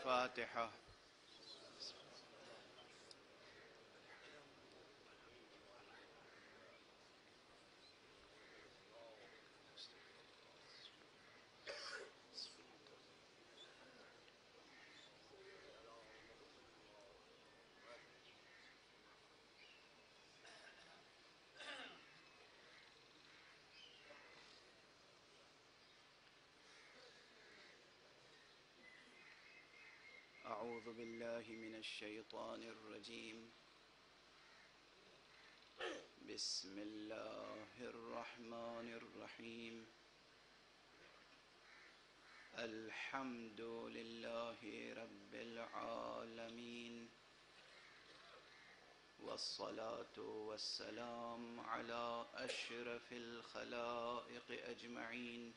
الفاتحة. أعوذ بالله من الشيطان الرجيم. بسم الله الرحمن الرحيم. الحمد لله رب العالمين، والصلاة والسلام على أشرف الخلائق أجمعين،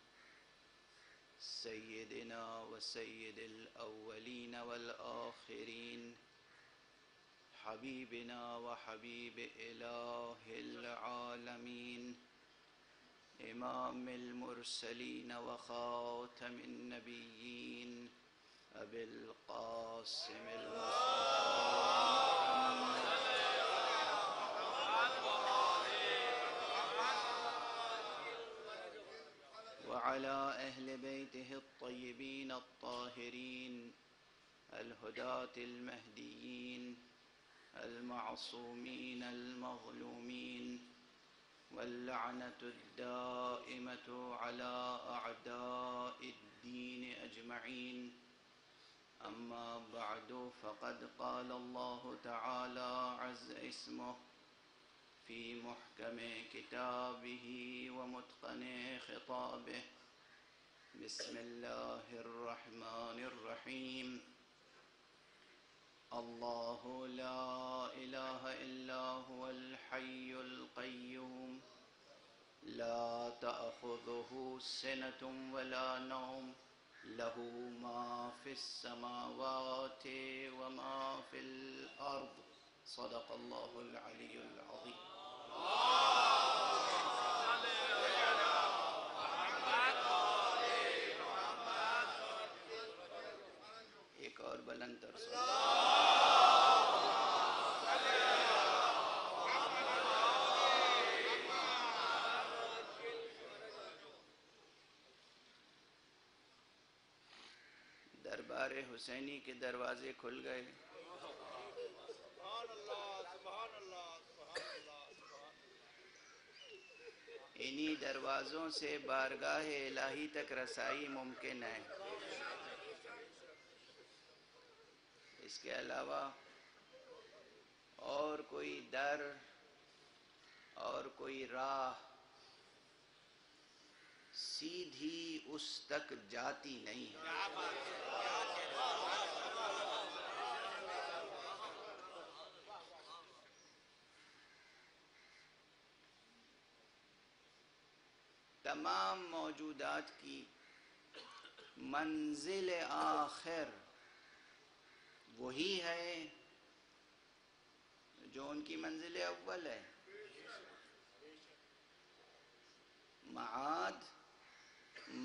سيدنا وسيد الأولين والآخرين، حبيبنا وحبيب إله العالمين، إمام المرسلين وخاتم النبيين، أبي القاسم وعلى أهل بيته الطيبين الطاهرين الهداة المهديين المعصومين المظلومين، واللعنة الدائمة على أعداء الدين أجمعين. أما بعد، فقد قال الله تعالى عز اسمه في محكم كتابه ومتقن خطابه. بسم الله الرحمن الرحيم. الله لا إله إلا هو الحي القيوم، لا تأخذه سنة ولا نوم، له ما في السماوات وما في الأرض. صدق الله العلي العظيم. ایک اور بلند تر دربار حسینی کے دروازے کھل گئے. انہی دروازوں سے بارگاہ الہی تک رسائی ممکن ہے. اس کے علاوہ اور کوئی در اور کوئی راہ سیدھی اس تک جاتی نہیں ہے. تمام موجودات کی منزل آخر وہی ہے جو ان کی منزل اول ہے. معاد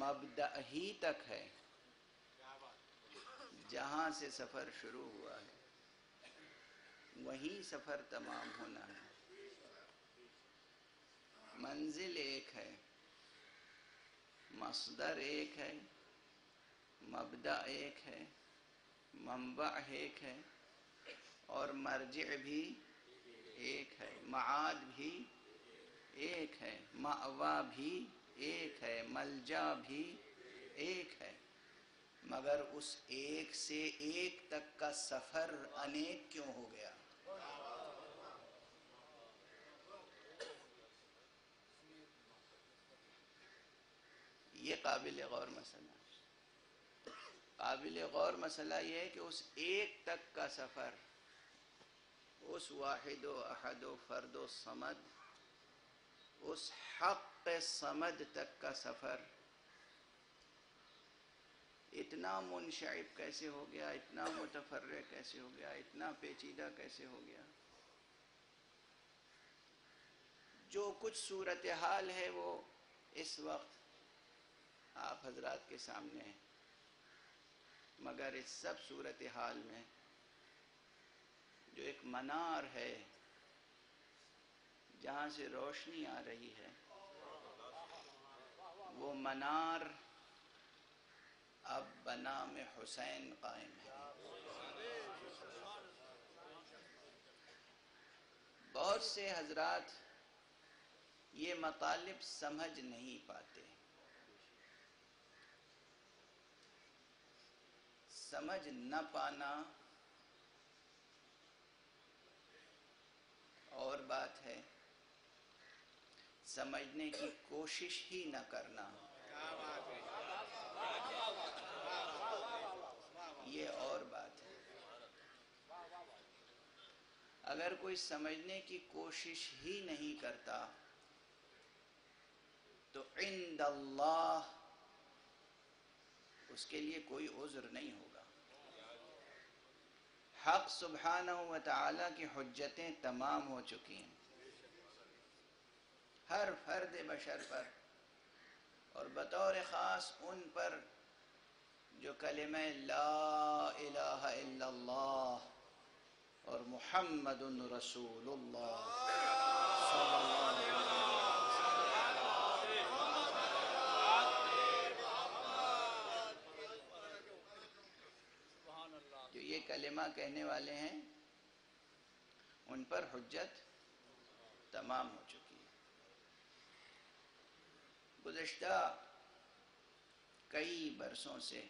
مبدأ ہی تک ہے، جہاں سے سفر شروع ہوا ہے وہیں سفر تمام ہونا ہے. منزل ایک ہے، مصدر ایک ہے، مبدأ ایک ہے، منبع ایک ہے، اور مرجع بھی ایک ہے. معاد بھی ایک ہے، مأویٰ بھی ایک ہے، ملجا بھی ایک ہے. مگر اس ایک سے ایک تک کا سفر انیک کیوں ہو گیا؟ یہ قابل غور مسئلہ ہے. قابل غور مسئلہ یہ ہے کہ اس ایک تک کا سفر، اس واحد و احد و فرد و صمد، اس حق صمد تک کا سفر اتنا منشعب کیسے ہو گیا، اتنا متفرق کیسے ہو گیا، اتنا پیچیدہ کیسے ہو گیا؟ جو کچھ صورتحال ہے وہ اس وقت آپ حضرات کے سامنے ہے. مگر اس سب صورتحال میں جو ایک منار ہے جہاں سے روشنی آ رہی ہے، وہ منار اب بنام حسین قائم ہے۔ بہت سے حضرات یہ مطالب سمجھ نہیں پاتے۔ سمجھ نہ پانا اور بات ہے، سمجھنے کی کوشش ہی نہ کرنا یہ اور بات ہے۔ اگر کوئی سمجھنے کی کوشش ہی نہیں کرتا تو عند اللہ اس کے لیے کوئی عذر نہیں ہوگا۔ حق سبحانہ و تعالیٰ کی حجتیں تمام ہو چکی ہیں ہر فرد بشر پر، اور بطور خاص ان پر جو کلمہ لا الہ الا اللہ اور محمد رسول اللہ صلی اللہ علیہ وسلم جو یہ کلمہ کہنے والے ہیں، ان پر حجت تمام ہو چکی ہے۔ گزشتہ کئی برسوں سے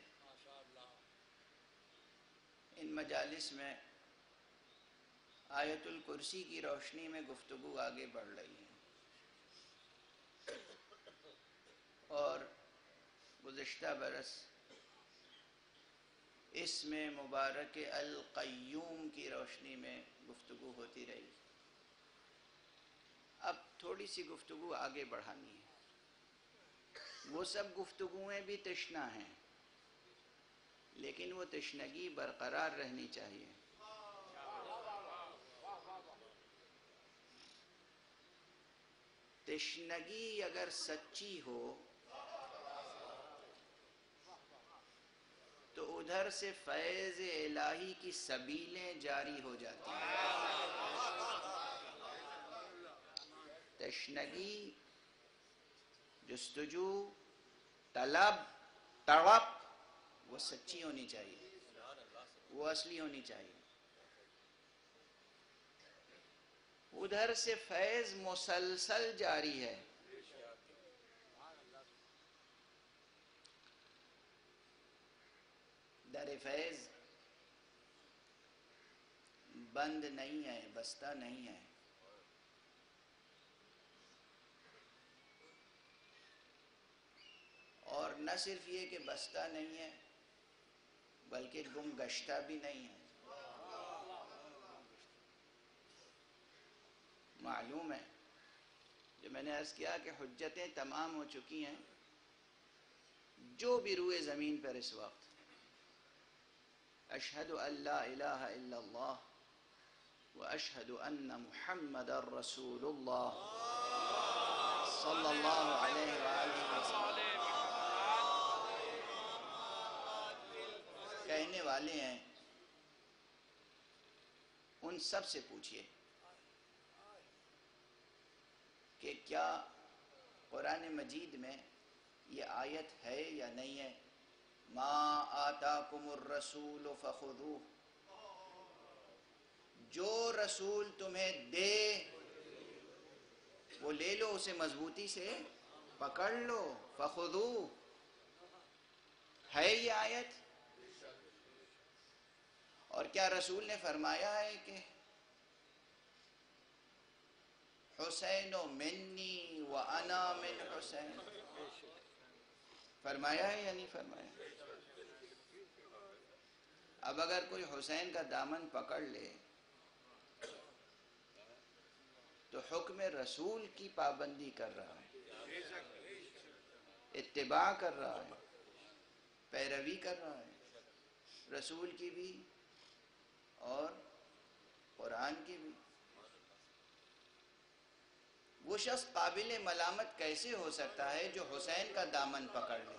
ان مجالس میں آیت الکرسی کی روشنی میں گفتگو آگے بڑھ رہی ہے، اور گزشتہ برس اس میں مبارک القیوم کی روشنی میں گفتگو ہوتی رہی۔ اب تھوڑی سی گفتگو آگے بڑھانی ہے۔ وہ سب گفتگویں بھی تشنہ ہیں، لیکن وہ تشنگی برقرار رہنی چاہیے۔ تشنگی اگر سچی ہو تو ادھر سے فیض الہی کی سبیلیں جاری ہو جاتی ہیں۔ تشنگی، جستجو، طلب، تڑپ وہ سچی ہونی چاہیے، وہ اصلی ہونی چاہیے۔ ادھر سے فیض مسلسل جاری ہے۔ در فیض بند نہیں ہے، بستہ نہیں ہے۔ اور نہ صرف یہ کہ بستہ نہیں ہے، بلکہ گم گشتہ بھی نہیں ہے۔ معلوم ہے، جو میں نے عرض کیا کہ حجتیں تمام ہو چکی ہیں، جو بھی روئے زمین پر اس وقت اشہد ان لا الہ الا اللہ واشہد ان محمد رسول اللہ صلی اللہ علیہ وآلہ وسلم کہنے والے ہیں، ان سب سے پوچھئے کہ کیا قرآن مجید میں یہ آیت ہے یا نہیں ہے، ما آتاکم الرسول فخذوہ، جو رسول تمہیں دے وہ لے لو، اسے مضبوطی سے پکڑ لو، فخذوہ، ہے یہ آیت؟ اور کیا رسول نے فرمایا ہے کہ حسین منی وانا من حسین؟ فرمایا ہے یا نہیں فرمایا؟ اب اگر کوئی حسین کا دامن پکڑ لے تو حکم رسول کی پابندی کر رہا ہے، اتباع کر رہا ہے، پیروی کر رہا ہے، رسول کی بھی اور قرآن کی بھی۔ وہ شخص قابل ملامت کیسے ہو سکتا ہے جو حسین کا دامن پکڑ لے؟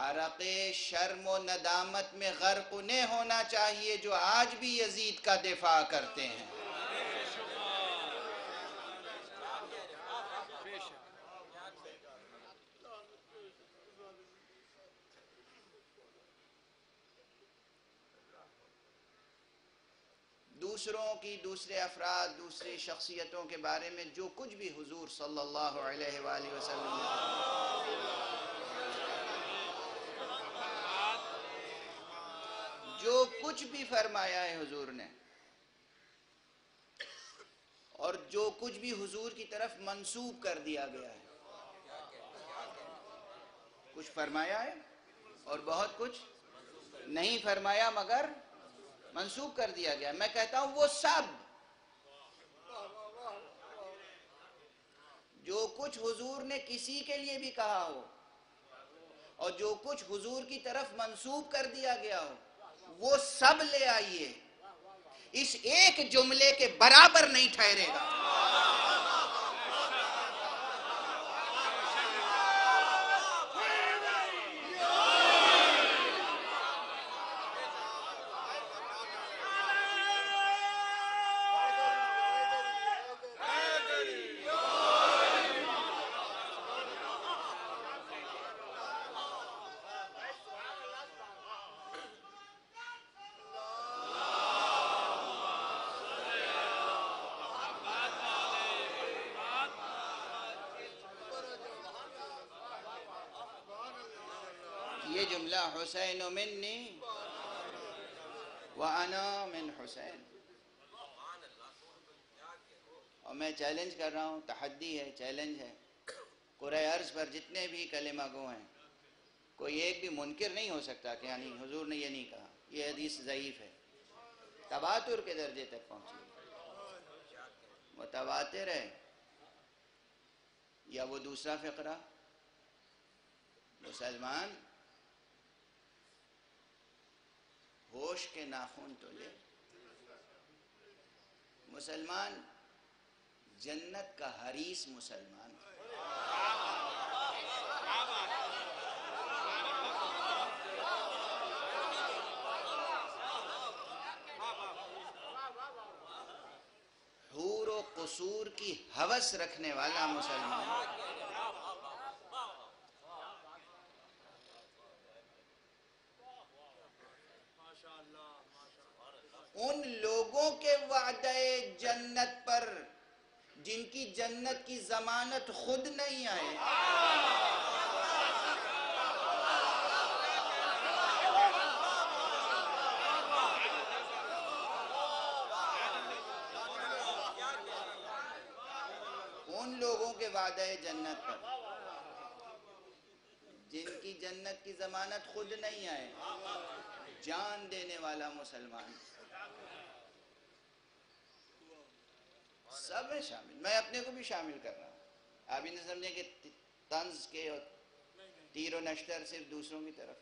عرق شرم و ندامت میں غرق انہیں ہونا چاہیے جو آج بھی یزید کا دفاع کرتے ہیں. دوسروں کی، دوسرے افراد، دوسری شخصیتوں کے بارے میں جو کچھ بھی حضور صلی اللہ علیہ وآلہ وسلم نے جو کچھ بھی فرمایا ہے حضور نے، اور جو کچھ بھی حضور کی طرف منسوب کر دیا گیا ہے، کچھ فرمایا ہے اور بہت کچھ نہیں فرمایا مگر منسوب کر دیا گیا. میں کہتا ہوں وہ سب جو کچھ حضور نے کسی کے لیے بھی کہا ہو اور جو کچھ حضور کی طرف منسوب کر دیا گیا ہو، وہ سب لے آئیے، اس ایک جملے کے برابر نہیں ٹھہرے گا. یہ جملہ حسین منی وانا من حسین، اور میں چیلنج کر رہا ہوں، تحدی ہے، چیلنج ہے، قرۂ ارض پر جتنے بھی کلمہ گو ہیں، کوئی ایک بھی منکر نہیں ہو سکتا کہ یعنی حضور نے یہ نہیں کہا، یہ حدیث ضعیف ہے، تواتر کے درجے تک پہنچی، متواتر ہے. یا وہ دوسرا فقرہ، مسلمان ہوش کے ناخن تو لے، مسلمان جنت کا حریص مسلمان، حور و قصور کی ہوس رکھنے والا مسلمان، ان لوگوں کے وعدہ جنت پر جن کی جنت کی ضمانت خود نہیں آئے، ان لوگوں کے وعدہ جنت پر جن کی جنت کی ضمانت خود نہیں آئے، جان دینے والا مسلمان، سب میں شامل، میں اپنے کو بھی شامل کر رہا ہوں. آپ ہی نہیں سمجھیں کہ طنز کے اور تیر و نشتر صرف دوسروں کی طرف.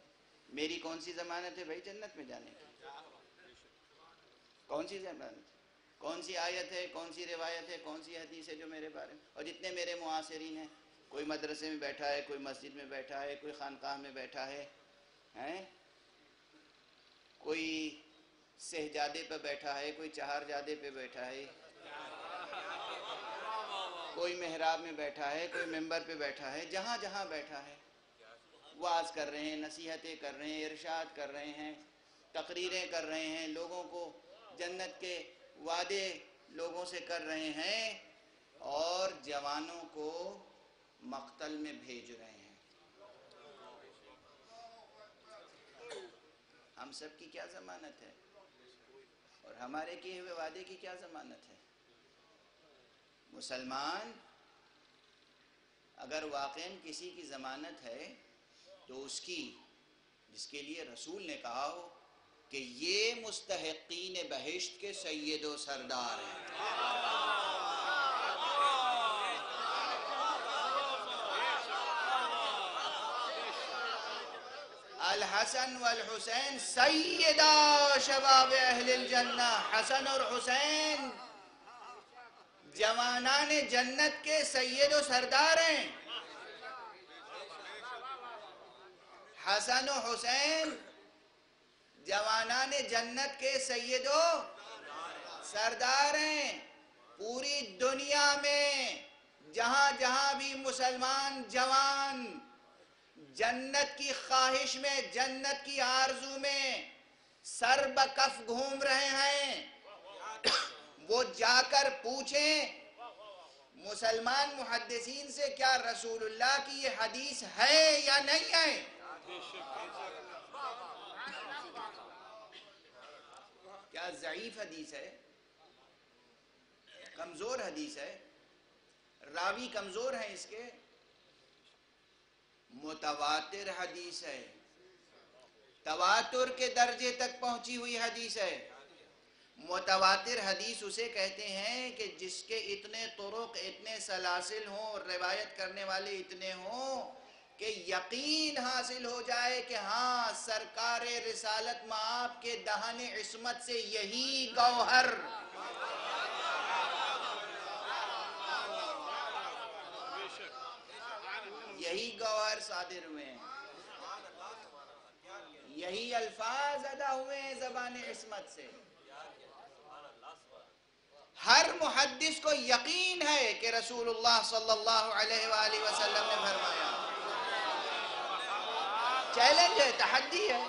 میری کون سی ضمانت ہے بھائی جنت میں جانے کی؟ کون سی ضمانت ہے؟ کون سی آیت ہے، کون سی روایت ہے، کون سی حدیث ہے جو میرے بارے میں؟ اور جتنے میرے معاصرین ہیں، کوئی مدرسے میں بیٹھا ہے، کوئی مسجد میں بیٹھا ہے، کوئی خانقاہ میں بیٹھا ہے، کوئی سہجادے پہ بیٹھا ہے، کوئی چہار جادے پہ بیٹھا ہے، کوئی محراب میں بیٹھا ہے، کوئی ممبر پہ بیٹھا ہے، جہاں جہاں بیٹھا ہے وعظ کر رہے ہیں، نصیحتیں کر رہے ہیں، ارشاد کر رہے ہیں، تقریریں کر رہے ہیں، لوگوں کو جنت کے وعدے لوگوں سے کر رہے ہیں، اور جوانوں کو مقتل میں بھیج رہے ہیں. ہم سب کی کیا ضمانت ہے اور ہمارے کیے ہوئے وعدے کی کیا ضمانت ہے؟ مسلمان اگر واقعاً کسی کی ضمانت ہے تو اس کی، جس کے لیے رسول نے کہا ہو کہ یہ مستحقین بہشت کے سید و سردار ہیں، الحسن والحسین سیدا شباب اہل الجنہ، حسن اور حسین جوانان جنت کے سید و سردار ہیں. حسن و حسین جوانان جنت کے سید و سردار ہیں. پوری دنیا میں جہاں جہاں بھی مسلمان جوان جنت کی خواہش میں، جنت کی آرزو میں سر بکف گھوم رہے ہیں، وہ جا کر پوچھیں مسلمان محدثین سے کیا رسول اللہ کی یہ حدیث ہے یا نہیں ہے. کیا ضعیف حدیث ہے، کمزور حدیث ہے، راوی کمزور ہیں اس کے. متواتر حدیث ہے، تواتر کے درجے تک پہنچی ہوئی حدیث ہے. متواتر حدیث اسے کہتے ہیں کہ جس کے اتنے طرق، اتنے سلاسل ہوں اور روایت کرنے والے اتنے ہوں کہ یقین حاصل ہو جائے کہ ہاں سرکار رسالت مآب کے دہن عصمت سے یہی گوہر صادر ہوئے ہیں، یہی الفاظ ادا ہوئے ہیں زبان عصمت سے. ہر محدث کو یقین ہے کہ رسول اللہ صلی اللہ علیہ وآلہ وسلم نے فرمایا. چیلنج ہے، تحدی ہے.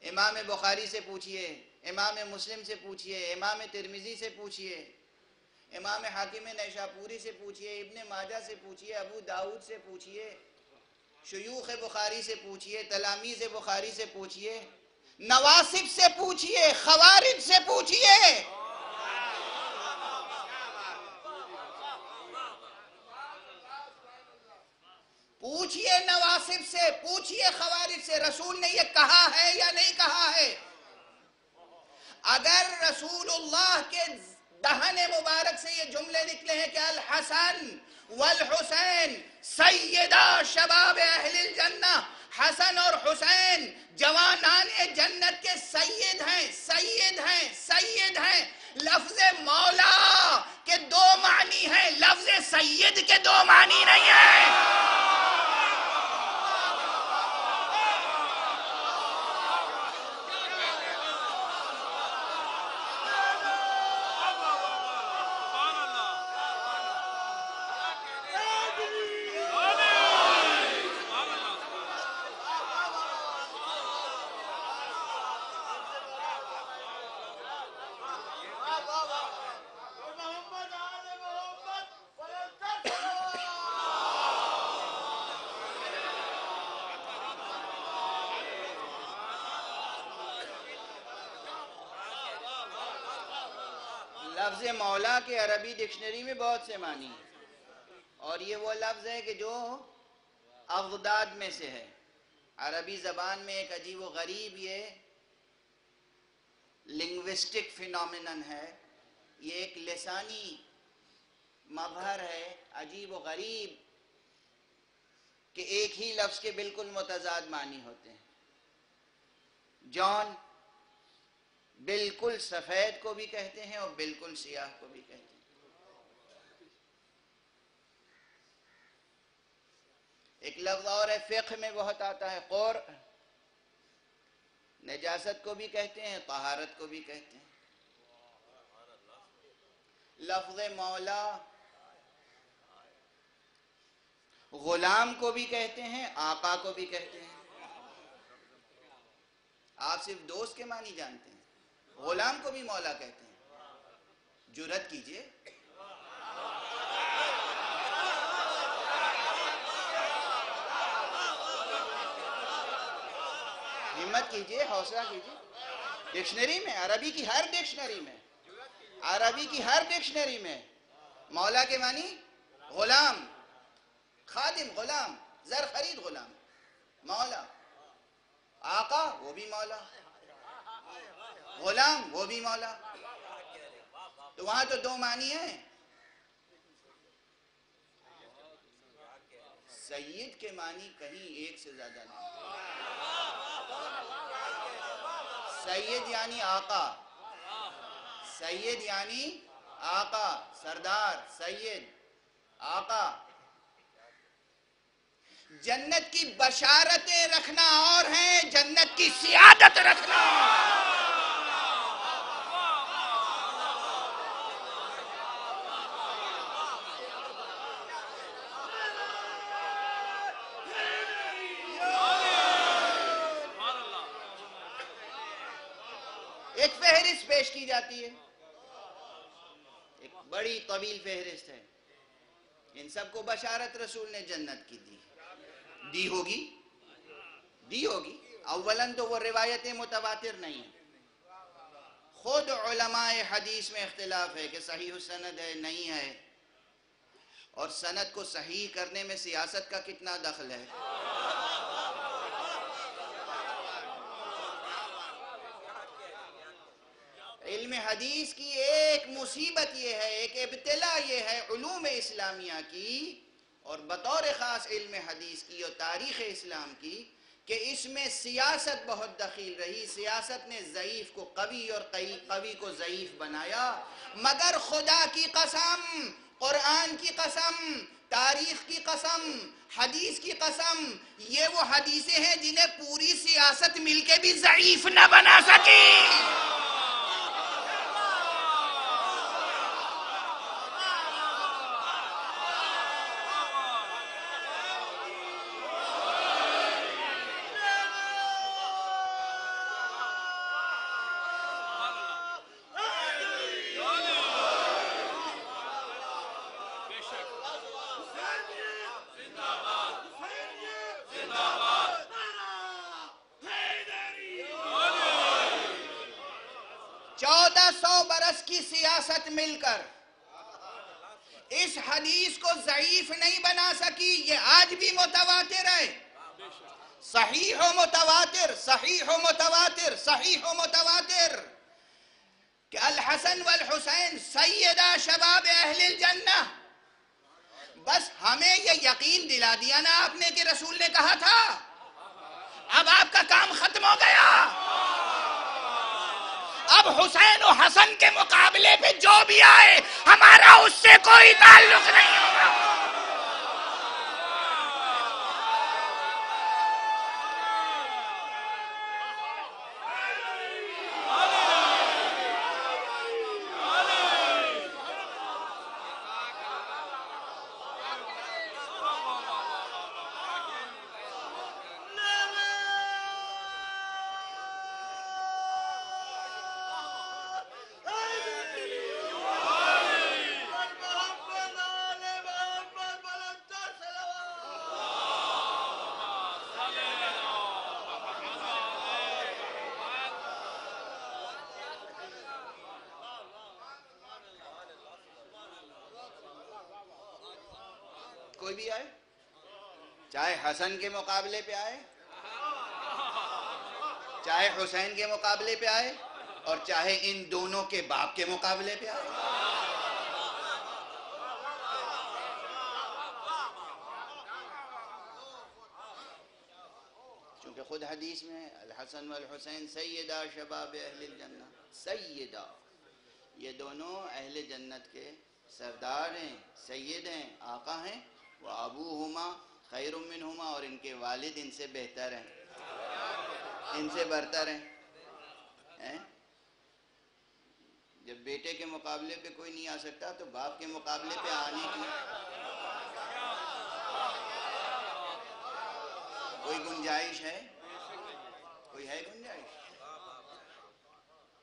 امام بخاری سے پوچھئے، امام مسلم سے پوچھئے، امام ترمذی سے پوچھئے، امام حاکم نیشاپوری سے پوچھئے، ابن ماجہ سے پوچھئے، ابو داؤد سے پوچھئے، شیوخ بخاری سے پوچھئے، تلامیذ بخاری سے پوچھئے، نواسب سے پوچھئے، خوارج سے پوچھئے. پوچھئے نواسب سے، پوچھئے خوارج سے، رسول نے یہ کہا ہے یا نہیں کہا ہے. اگر رسول اللہ کے دہن مبارک سے یہ جملے نکلے ہیں کہ الحسن والحسین سیدہ شباب اہل الجنہ، حسن اور حسین جوانان جنت کے سید ہیں، سید ہیں، سید ہیں. لفظ مولا کے دو معنی ہیں، لفظ سید کے دو معنی نہیں ہیں. لفظ مولا کے عربی ڈکشنری میں بہت سے معنی ہیں، اور یہ وہ لفظ ہے کہ جو اضداد میں سے ہے. عربی زبان میں ایک عجیب و غریب یہ لنگوسٹک فینومینن ہے، یہ ایک لسانی مظہر ہے عجیب و غریب کہ ایک ہی لفظ کے بالکل متضاد معنی ہوتے ہیں. جان بالکل سفید کو بھی کہتے ہیں اور بالکل سیاہ کو بھی کہتے ہیں. ایک لفظ اور ہے فقہ میں بہت آتا ہے، قر، نجاست کو بھی کہتے ہیں، طہارت کو بھی کہتے ہیں. لفظ مولا غلام کو بھی کہتے ہیں، آقا کو بھی کہتے ہیں. آپ صرف دوست کے معنی جانتے ہیں، غلام کو بھی مولا کہتے ہیں. جرأت کیجئے، ہمت کیجئے، حوصلہ کیجئے. ڈکشنری میں، عربی کی ہر ڈکشنری میں، عربی کی ہر ڈکشنری میں مولا کے معنی غلام، خادم غلام، زر خرید غلام، مولا. آقا وہ بھی مولا، غلام وہ بھی مولا. تو وہاں تو دو معنی ہیں. سید کے معنی کہیں ایک سے زیادہ نہیں. سید یعنی آقا، سید یعنی آقا، سردار، سید، آقا. جنت کی بشارتیں رکھنا اور ہیں، جنت کی سیادت رکھنا ایک فہرست پیش کی جاتی ہے، ایک بڑی طویل فہرست ہے، ان سب کو بشارت رسول نے جنت کی دی ہوگی۔ اولاً تو وہ روایتیں متواتر نہیں ہیں، خود علماء حدیث میں اختلاف ہے کہ صحیح السند ہے نہیں ہے، اور سند کو صحیح کرنے میں سیاست کا کتنا دخل ہے۔ علم حدیث کی ایک مصیبت یہ ہے، ایک ابتلا یہ ہے علوم اسلامیہ کی اور بطور خاص علم حدیث کی اور تاریخ اسلام کی، کہ اس میں سیاست بہت دخیل رہی۔ سیاست نے ضعیف کو قوی اور قوی کو ضعیف بنایا، مگر خدا کی قسم، قرآن کی قسم، تاریخ کی قسم، حدیث کی قسم، یہ وہ حدیثیں ہیں جنہیں پوری سیاست مل کے بھی ضعیف نہ بنا سکی۔ برس کی سیاست مل کر اس حدیث کو ضعیف نہیں بنا سکی، یہ آج بھی متواتر ہے، صحیح و متواتر، صحیح و متواتر، صحیح و متواتر، کہ الحسن والحسین سیدہ شباب اہل الجنہ۔ بس ہمیں یہ یقین دلا دیا نا آپ نے کہ رسول نے کہا تھا، اب آپ کا کام ختم ہو گیا۔ اب حسین و حسن کے مقابلے پہ جو بھی آئے ہمارا اس سے کوئی تعلق نہیں ہوگا۔ کوئی بھی آئے، چاہے حسن کے مقابلے پہ آئے، چاہے حسین کے مقابلے پہ آئے، اور چاہے ان دونوں کے باپ کے مقابلے پہ آئے، چونکہ خود حدیث میں الحسن والحسین سیدہ شباب اہل الجنہ، سیدہ، یہ دونوں اہل جنت کے سردار ہیں، سید ہیں، آقا ہیں، وَأَبُوهُمَا خَيْرٌ مِّنْهُمَا، اور ان کے والد ان سے بہتر ہیں، ان سے برتر ہیں۔ جب بیٹے کے مقابلے پہ کوئی نہیں آ سکتا تو باپ کے مقابلے پہ آنے کی کوئی گنجائش ہے؟ کوئی ہے گنجائش؟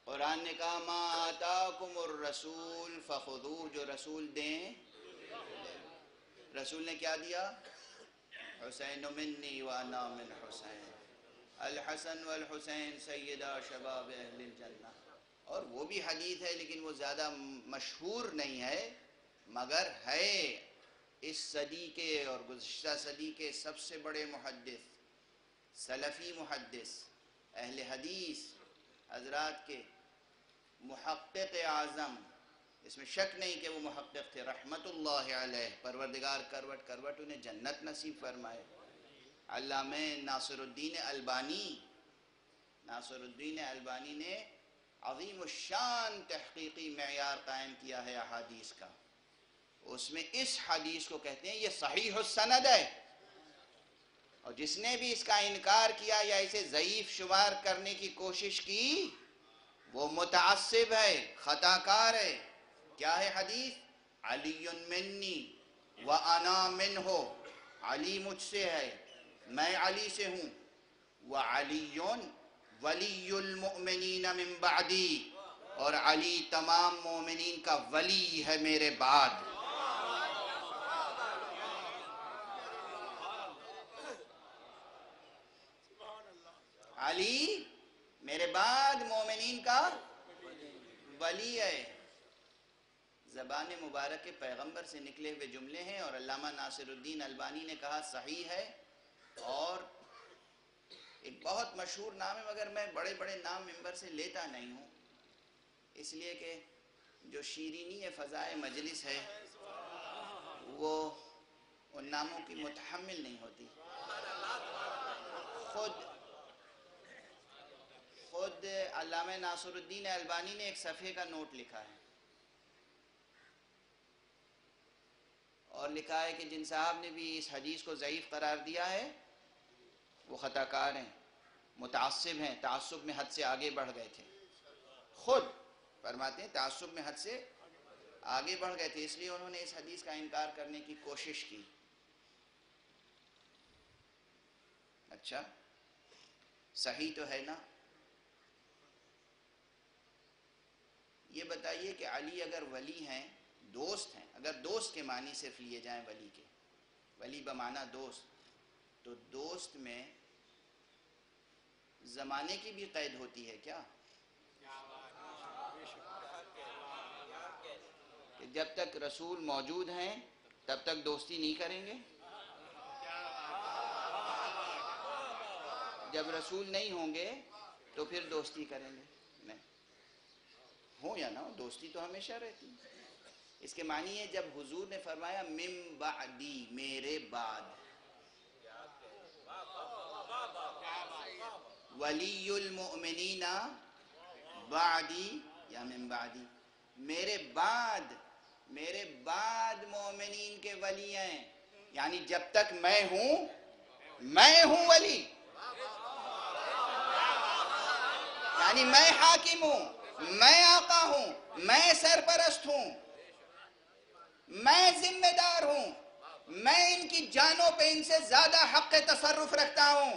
قرآن نے کہا مَا آتَاكُمُ الرَّسُولُ فَخُذُوهُ، جو رسول دیں، رسول نے کیا دیا؟ حسین منی وانا من حسین، الحسن والحسین سیدہ شباب اہل الجنہ۔ اور وہ بھی حدیث ہے لیکن وہ زیادہ مشہور نہیں ہے، مگر ہے اس صدی کے اور گزشتہ صدی کے سب سے بڑے محدث، سلفی محدث، اہل حدیث حضرات کے محقق اعظم، اس میں شک نہیں کہ وہ محقق تھے رحمت اللہ علیہ، پروردگار کروٹ کروٹ انہیں جنت نصیب فرمائے، علامہ ناصر الدین البانی نے عظیم الشان تحقیقی معیار قائم کیا ہے احادیث کا، اس میں اس حدیث کو کہتے ہیں یہ صحیح السند ہے، اور جس نے بھی اس کا انکار کیا یا اسے ضعیف شمار کرنے کی کوشش کی وہ متعصب ہے، خطا کار ہے۔ کیا ہے حدیث؟ علی منی وانا منہ، علی مجھ سے ہے، میں علی سے ہوں، وعلی ولی المؤمنین من بعدی، اور علی تمام مومنین کا ولی ہے میرے بعد۔ علی میرے بعد مومنین کا ولی ہے۔ زبان مبارک پیغمبر سے نکلے ہوئے جملے ہیں، اور علامہ ناصر الدین البانی نے کہا صحیح ہے، اور ایک بہت مشہور نام ہے، مگر میں بڑے بڑے نام ممبر سے لیتا نہیں ہوں، اس لیے کہ جو شیرینی فضائے مجلس ہے وہ ان ناموں کی متحمل نہیں ہوتی۔ خود علامہ ناصر الدین البانی نے ایک صفحے کا نوٹ لکھا ہے، اور لکھا ہے کہ جن صاحب نے بھی اس حدیث کو ضعیف قرار دیا ہے وہ خطا کار ہیں، متعصب ہیں، تعصب میں حد سے آگے بڑھ گئے تھے۔ خود فرماتے ہیں تعصب میں حد سے آگے بڑھ گئے تھے، اس لیے انہوں نے اس حدیث کا انکار کرنے کی کوشش کی۔ اچھا صحیح تو ہے نا؟ یہ بتائیے کہ علی اگر ولی ہیں، دوست ہیں، اگر دوست کے معنی صرف لیے جائیں ولی کے، ولی بمعنی دوست، تو دوست میں زمانے کی بھی قید ہوتی ہے کیا؟ کہ جب تک رسول موجود ہیں تب تک دوستی نہیں کریں گے، جب رسول نہیں ہوں گے تو پھر دوستی کریں گے؟ نہیں، ہو یا نہ ہو دوستی تو ہمیشہ رہتی ہے۔ اس کے معنی ہے جب حضور نے فرمایا من بعدی، میرے بعد، ولی المؤمنین بعدی یا من بعدی، میرے بعد مومنین کے ولی ہیں، یعنی جب تک میں ہوں ولی، یعنی میں حاکم ہوں، میں آقا ہوں، میں سرپرست ہوں، میں ذمہ دار ہوں، میں ان کی جانوں پہ ان سے زیادہ حق تصرف رکھتا ہوں،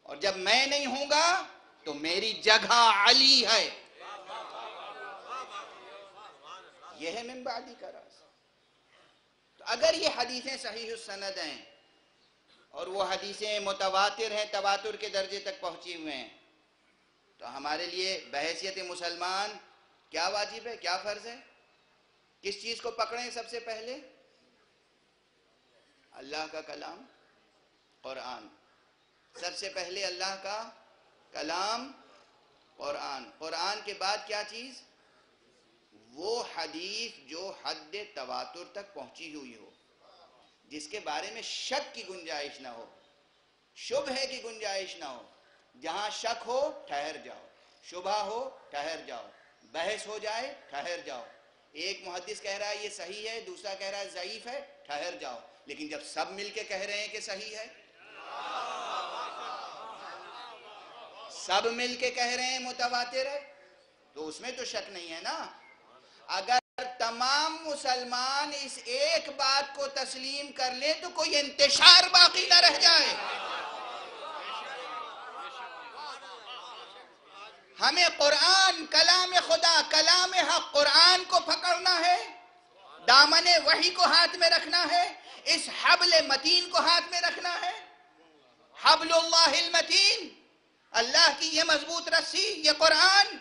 اور جب میں نہیں ہوں گا تو میری جگہ علی ہے۔ یہ ہے من بعدی کا راز۔ تو اگر یہ حدیثیں صحیح السند ہیں اور وہ حدیثیں متواتر ہیں، تواتر کے درجے تک پہنچی ہوئے ہیں، تو ہمارے لیے بحیثیت مسلمان کیا واجب ہے، کیا فرض ہے؟ کس چیز کو پکڑیں سب سے پہلے؟ اللہ کا کلام قرآن، سب سے پہلے اللہ کا کلام قرآن، قرآن کے بعد کیا چیز؟ وہ حدیث جو حد تواتر تک پہنچی ہوئی ہو، جس کے بارے میں شک کی گنجائش نہ ہو، شبہے کی گنجائش نہ ہو۔ جہاں شک ہو ٹھہر جاؤ، شبہ ہو ٹھہر جاؤ، بحث ہو جائے ٹھہر جاؤ، ایک محدث کہہ رہا ہے یہ صحیح ہے، دوسرا کہہ رہا ہے ضعیف ہے، ٹھہر جاؤ، لیکن جب سب مل کے کہہ رہے ہیں کہ صحیح ہے، سب مل کے کہہ رہے ہیں متواتر ہے، تو اس میں تو شک نہیں ہے نا۔ اگر تمام مسلمان اس ایک بات کو تسلیم کر لیں تو کوئی انتشار باقی نہ رہ جائے۔ ہمیں قرآن، کلام خدا، کلام حق، قرآن کو پکڑنا ہے، دامن وحی کو ہاتھ میں رکھنا ہے، اس حبل متین کو ہاتھ میں رکھنا ہے، حبل اللہ المتین، اللہ کی یہ مضبوط رسی، یہ قرآن،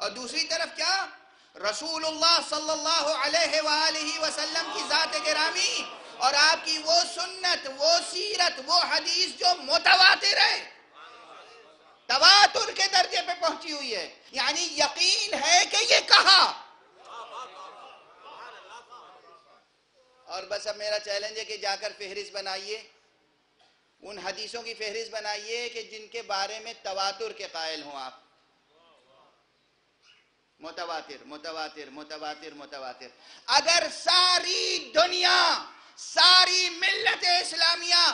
اور دوسری طرف کیا؟ رسول اللہ صلی اللہ علیہ وآلہ وسلم کی ذات گرامی اور آپ کی وہ سنت، وہ سیرت، وہ حدیث جو متواتر ہے، تواتر کے درجے پہ پہنچی ہوئی ہے، یعنی یقین ہے کہ یہ کہا۔ اور بس اب میرا چیلنج ہے کہ جا کر فہرست بنائیے، ان حدیثوں کی فہرست بنائیے کہ جن کے بارے میں تواتر کے قائل ہوں آپ، متواتر متواتر متواتر متواتر۔ اگر ساری دنیا ساری ملت اسلامیہ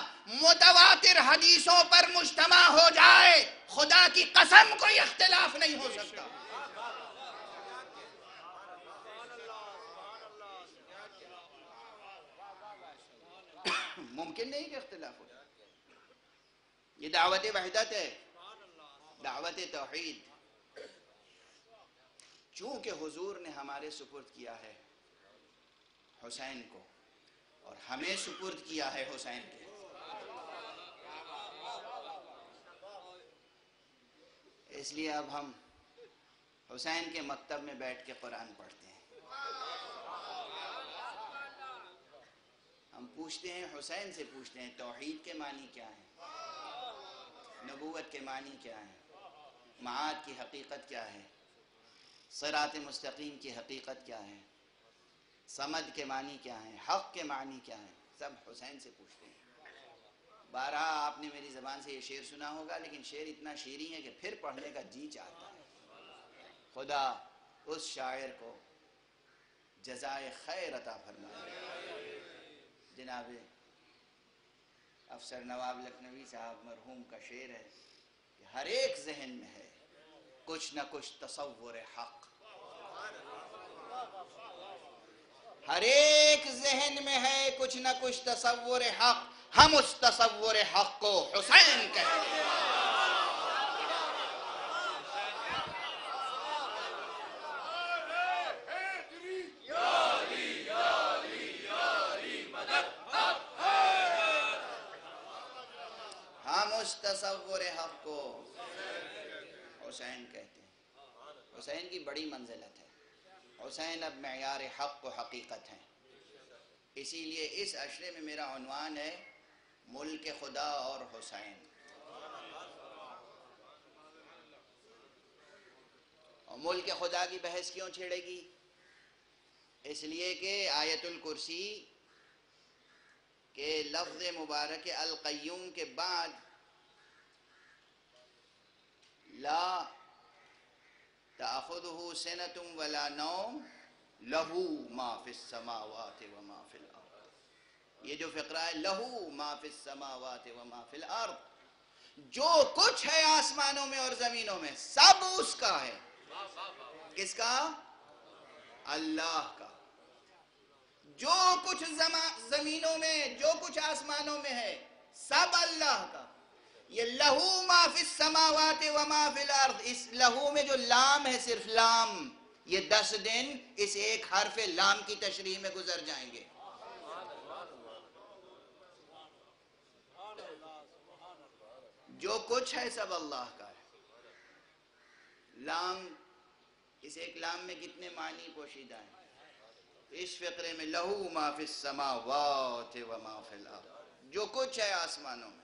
متواتر حدیثوں پر مجتمع ہو جائے، خدا کی قسم کوئی اختلاف نہیں ہو سکتا۔ ممکن نہیں کہ اختلاف ہو جائے۔ یہ دعوت وحدت ہے، دعوت توحید۔ چونکہ حضور نے ہمارے سپرد کیا ہے حسین کو اور ہمیں سپرد کیا ہے حسین کے، اس لیے اب ہم حسین کے مکتب میں بیٹھ کے قرآن پڑھتے ہیں۔ ہم پوچھتے ہیں، حسین سے پوچھتے ہیں توحید کے معنی کیا ہیں، نبوت کے معنی کیا ہیں، معاد کی حقیقت کیا ہے، صراط مستقیم کی حقیقت کیا ہے، صمد کے معنی کیا ہیں، حق کے معنی کیا ہیں، سب حسین سے پوچھتے ہیں۔ بارہا آپ نے میری زبان سے یہ شعر سنا ہوگا، لیکن شعر اتنا شیریں ہے کہ پھر پڑھنے کا جی چاہتا ہے۔ خدا اس شاعر کو جزائے خیر عطا فرمائے۔ جناب افسر نواب لکھنوی صاحب مرحوم کا شعر ہے کہ ہر ایک ذہن میں ہے کچھ نہ کچھ تصور حق، ہر ایک ذہن میں ہے کچھ نہ کچھ تصور حق، ہم اس تصور حق کو حسین کہتے ہیں۔ ہم اس تصور حق کو حسین کہتے ہیں۔ حسین کی بڑی منزلت ہے، حسین اب معیار حق و حقیقت ہیں۔ اسی لیے اس عشرے میں میرا عنوان ہے ملک خدا اور حسین۔ اور ملک خدا کی بحث کیوں چھیڑے گی؟ اس لیے کہ آیت الکرسی کے لفظ مبارک القیوم کے بعد لا تأخذہ سنۃ ولا نوم لہ ما فی السماوات وما فی الارض، یہ جو فقرہ ہے لہو ما فی السماوات وما فی الارض، جو کچھ ہے آسمانوں میں اور زمینوں میں سب اس کا ہے۔ کس کا؟ اللہ کا۔ جو کچھ زمینوں میں، جو کچھ آسمانوں میں ہے سب اللہ کا۔ یہ لہو ما فی السماوات وما فی الارض، اس لہو میں جو لام ہے صرف لام، یہ 10 دن اس ایک حرف لام کی تشریح میں گزر جائیں گے۔ جو کچھ ہے سب اللہ کا ہے۔ لام، اس ایک لام میں کتنے معنی پوشیدہ ہیں؟ اس فقرے میں لہو ما فی السماوات وما فی الارض، جو کچھ ہے آسمانوں میں،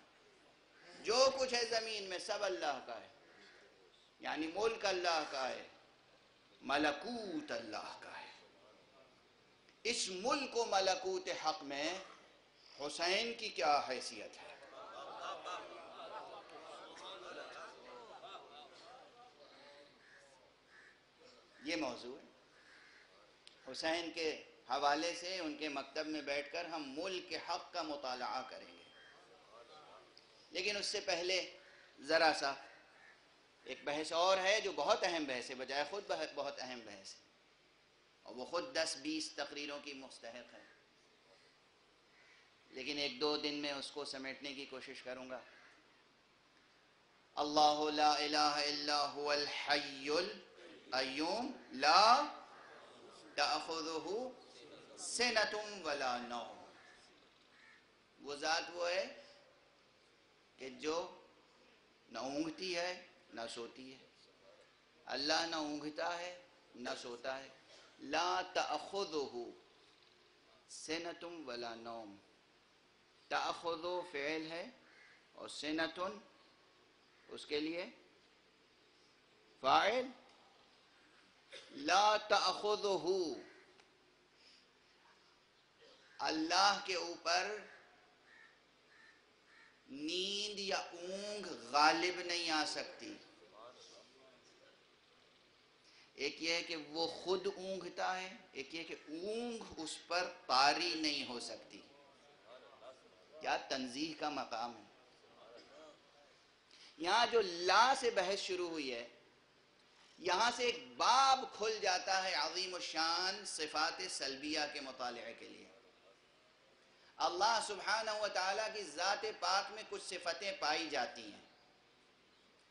جو کچھ ہے زمین میں سب اللہ کا ہے، یعنی ملک اللہ کا ہے، ملکوت اللہ کا ہے۔ اس ملک و ملکوت حق میں حسین کی کیا حیثیت ہے؟ یہ موضوع ہے۔ حسین کے حوالے سے ان کے مکتب میں بیٹھ کر ہم ملک حق کا مطالعہ کریں گے، لیکن اس سے پہلے ذرا سا ایک بحث اور ہے جو بہت اہم بحث ہے، بجائے خود بہت اہم بحث ہے، اور وہ خود 10-20 تقریروں کی مستحق ہے، لیکن 1-2 دن میں اس کو سمیٹنے کی کوشش کروں گا۔ اللہ لا الہ الا هو الحی القیوم لا تأخذہ سنۃ ولا نوم۔ وہ ذات وہ ہے کہ جو نہ اونگتی ہے نہ سوتی ہے۔ اللہ نہ اونگتا ہے نہ سوتا ہے۔ لا تأخذہ سنۃ ولا نوم، تأخذ فعل ہے اور سنۃ اس کے لیے فاعل۔ لا تأخذہ، اللہ کے اوپر نیند یا اونگ غالب نہیں آ سکتی۔ ایک یہ ہے کہ وہ خود اونگتا ہے، ایک یہ کہ اونگ اس پر طاری نہیں ہو سکتی۔ کیا تنزیہ کا مقام ہے. یہاں جو لا سے بحث شروع ہوئی ہے، یہاں سے ایک باب کھل جاتا ہے عظیم الشان صفات سلبیہ کے مطالعے کے لیے. اللہ سبحانہ و تعالیٰ کی ذات پاک میں کچھ صفتیں پائی جاتی ہیں.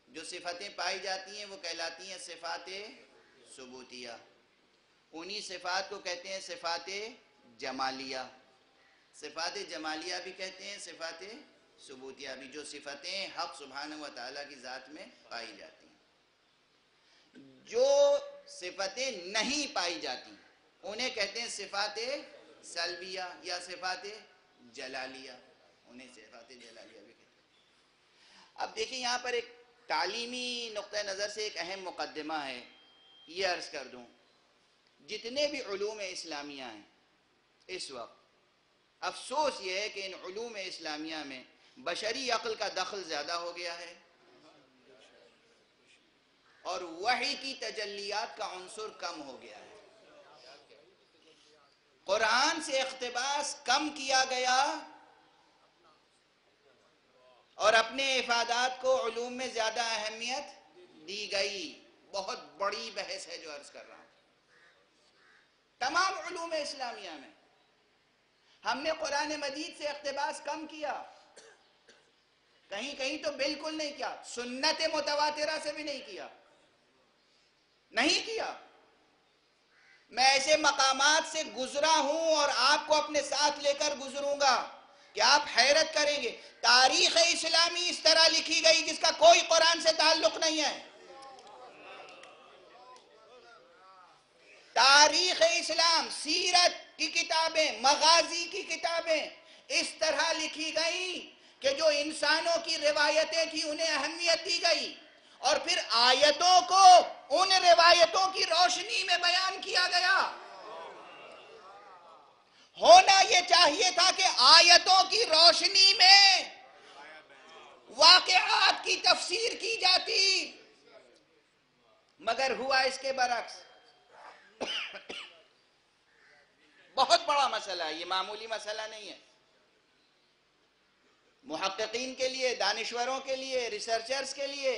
جو صفتیں پائی جاتی ہیں وہ کہلاتی ہیں صفات ثبوتیہ. انہی صفات کو کہتے ہیں صفات جمالیہ. صفات جمالیہ بھی کہتے ہیں صفات ثبوتیہ بھی، جو صفتیں حق سبحانہ و تعالیٰ کی ذات میں پائی جاتی ہیں. جو صفتیں نہیں پائی جاتی انہیں کہتے ہیں صفات سلبیہ یا صفات جلالیہ. انہیں صفات جلالیہ بھی کہتے ہیں. اب دیکھیں یہاں پر ایک تعلیمی نقطہ نظر سے ایک اہم مقدمہ ہے. یہ عرض کر دوں، جتنے بھی علوم اسلامیہ ہیں اس وقت، افسوس یہ ہے کہ ان علوم اسلامیہ میں بشری عقل کا دخل زیادہ ہو گیا ہے اور وحی کی تجلیات کا عنصر کم ہو گیا ہے. قرآن سے اقتباس کم کیا گیا اور اپنے افادات کو علوم میں زیادہ اہمیت دی گئی. بہت بڑی بحث ہے جو عرض کر رہا ہوں. تمام علوم اسلامیہ میں ہم نے قرآن مجید سے اقتباس کم کیا، کہیں کہیں تو بالکل نہیں کیا، سنت متواترہ سے بھی نہیں کیا. میں ایسے مقامات سے گزرا ہوں اور آپ کو اپنے ساتھ لے کر گزروں گا کہ آپ حیرت کریں گے. تاریخ اسلامی اس طرح لکھی گئی جس کا کوئی قرآن سے تعلق نہیں ہے. تاریخ اسلام، سیرت کی کتابیں، مغازی کی کتابیں اس طرح لکھی گئی کہ جو انسانوں کی روایتیں تھیں انہیں اہمیت دی گئی اور پھر آیتوں کو ان روایتوں کی روشنی میں بیان کیا گیا. ہونا یہ چاہیے تھا کہ آیتوں کی روشنی میں واقعات کی تفسیر کی جاتی، مگر ہوا اس کے برعکس. بہت بڑا مسئلہ ہے یہ، معمولی مسئلہ نہیں ہے. محققین کے لیے، دانشوروں کے لیے، ریسرچرز کے لیے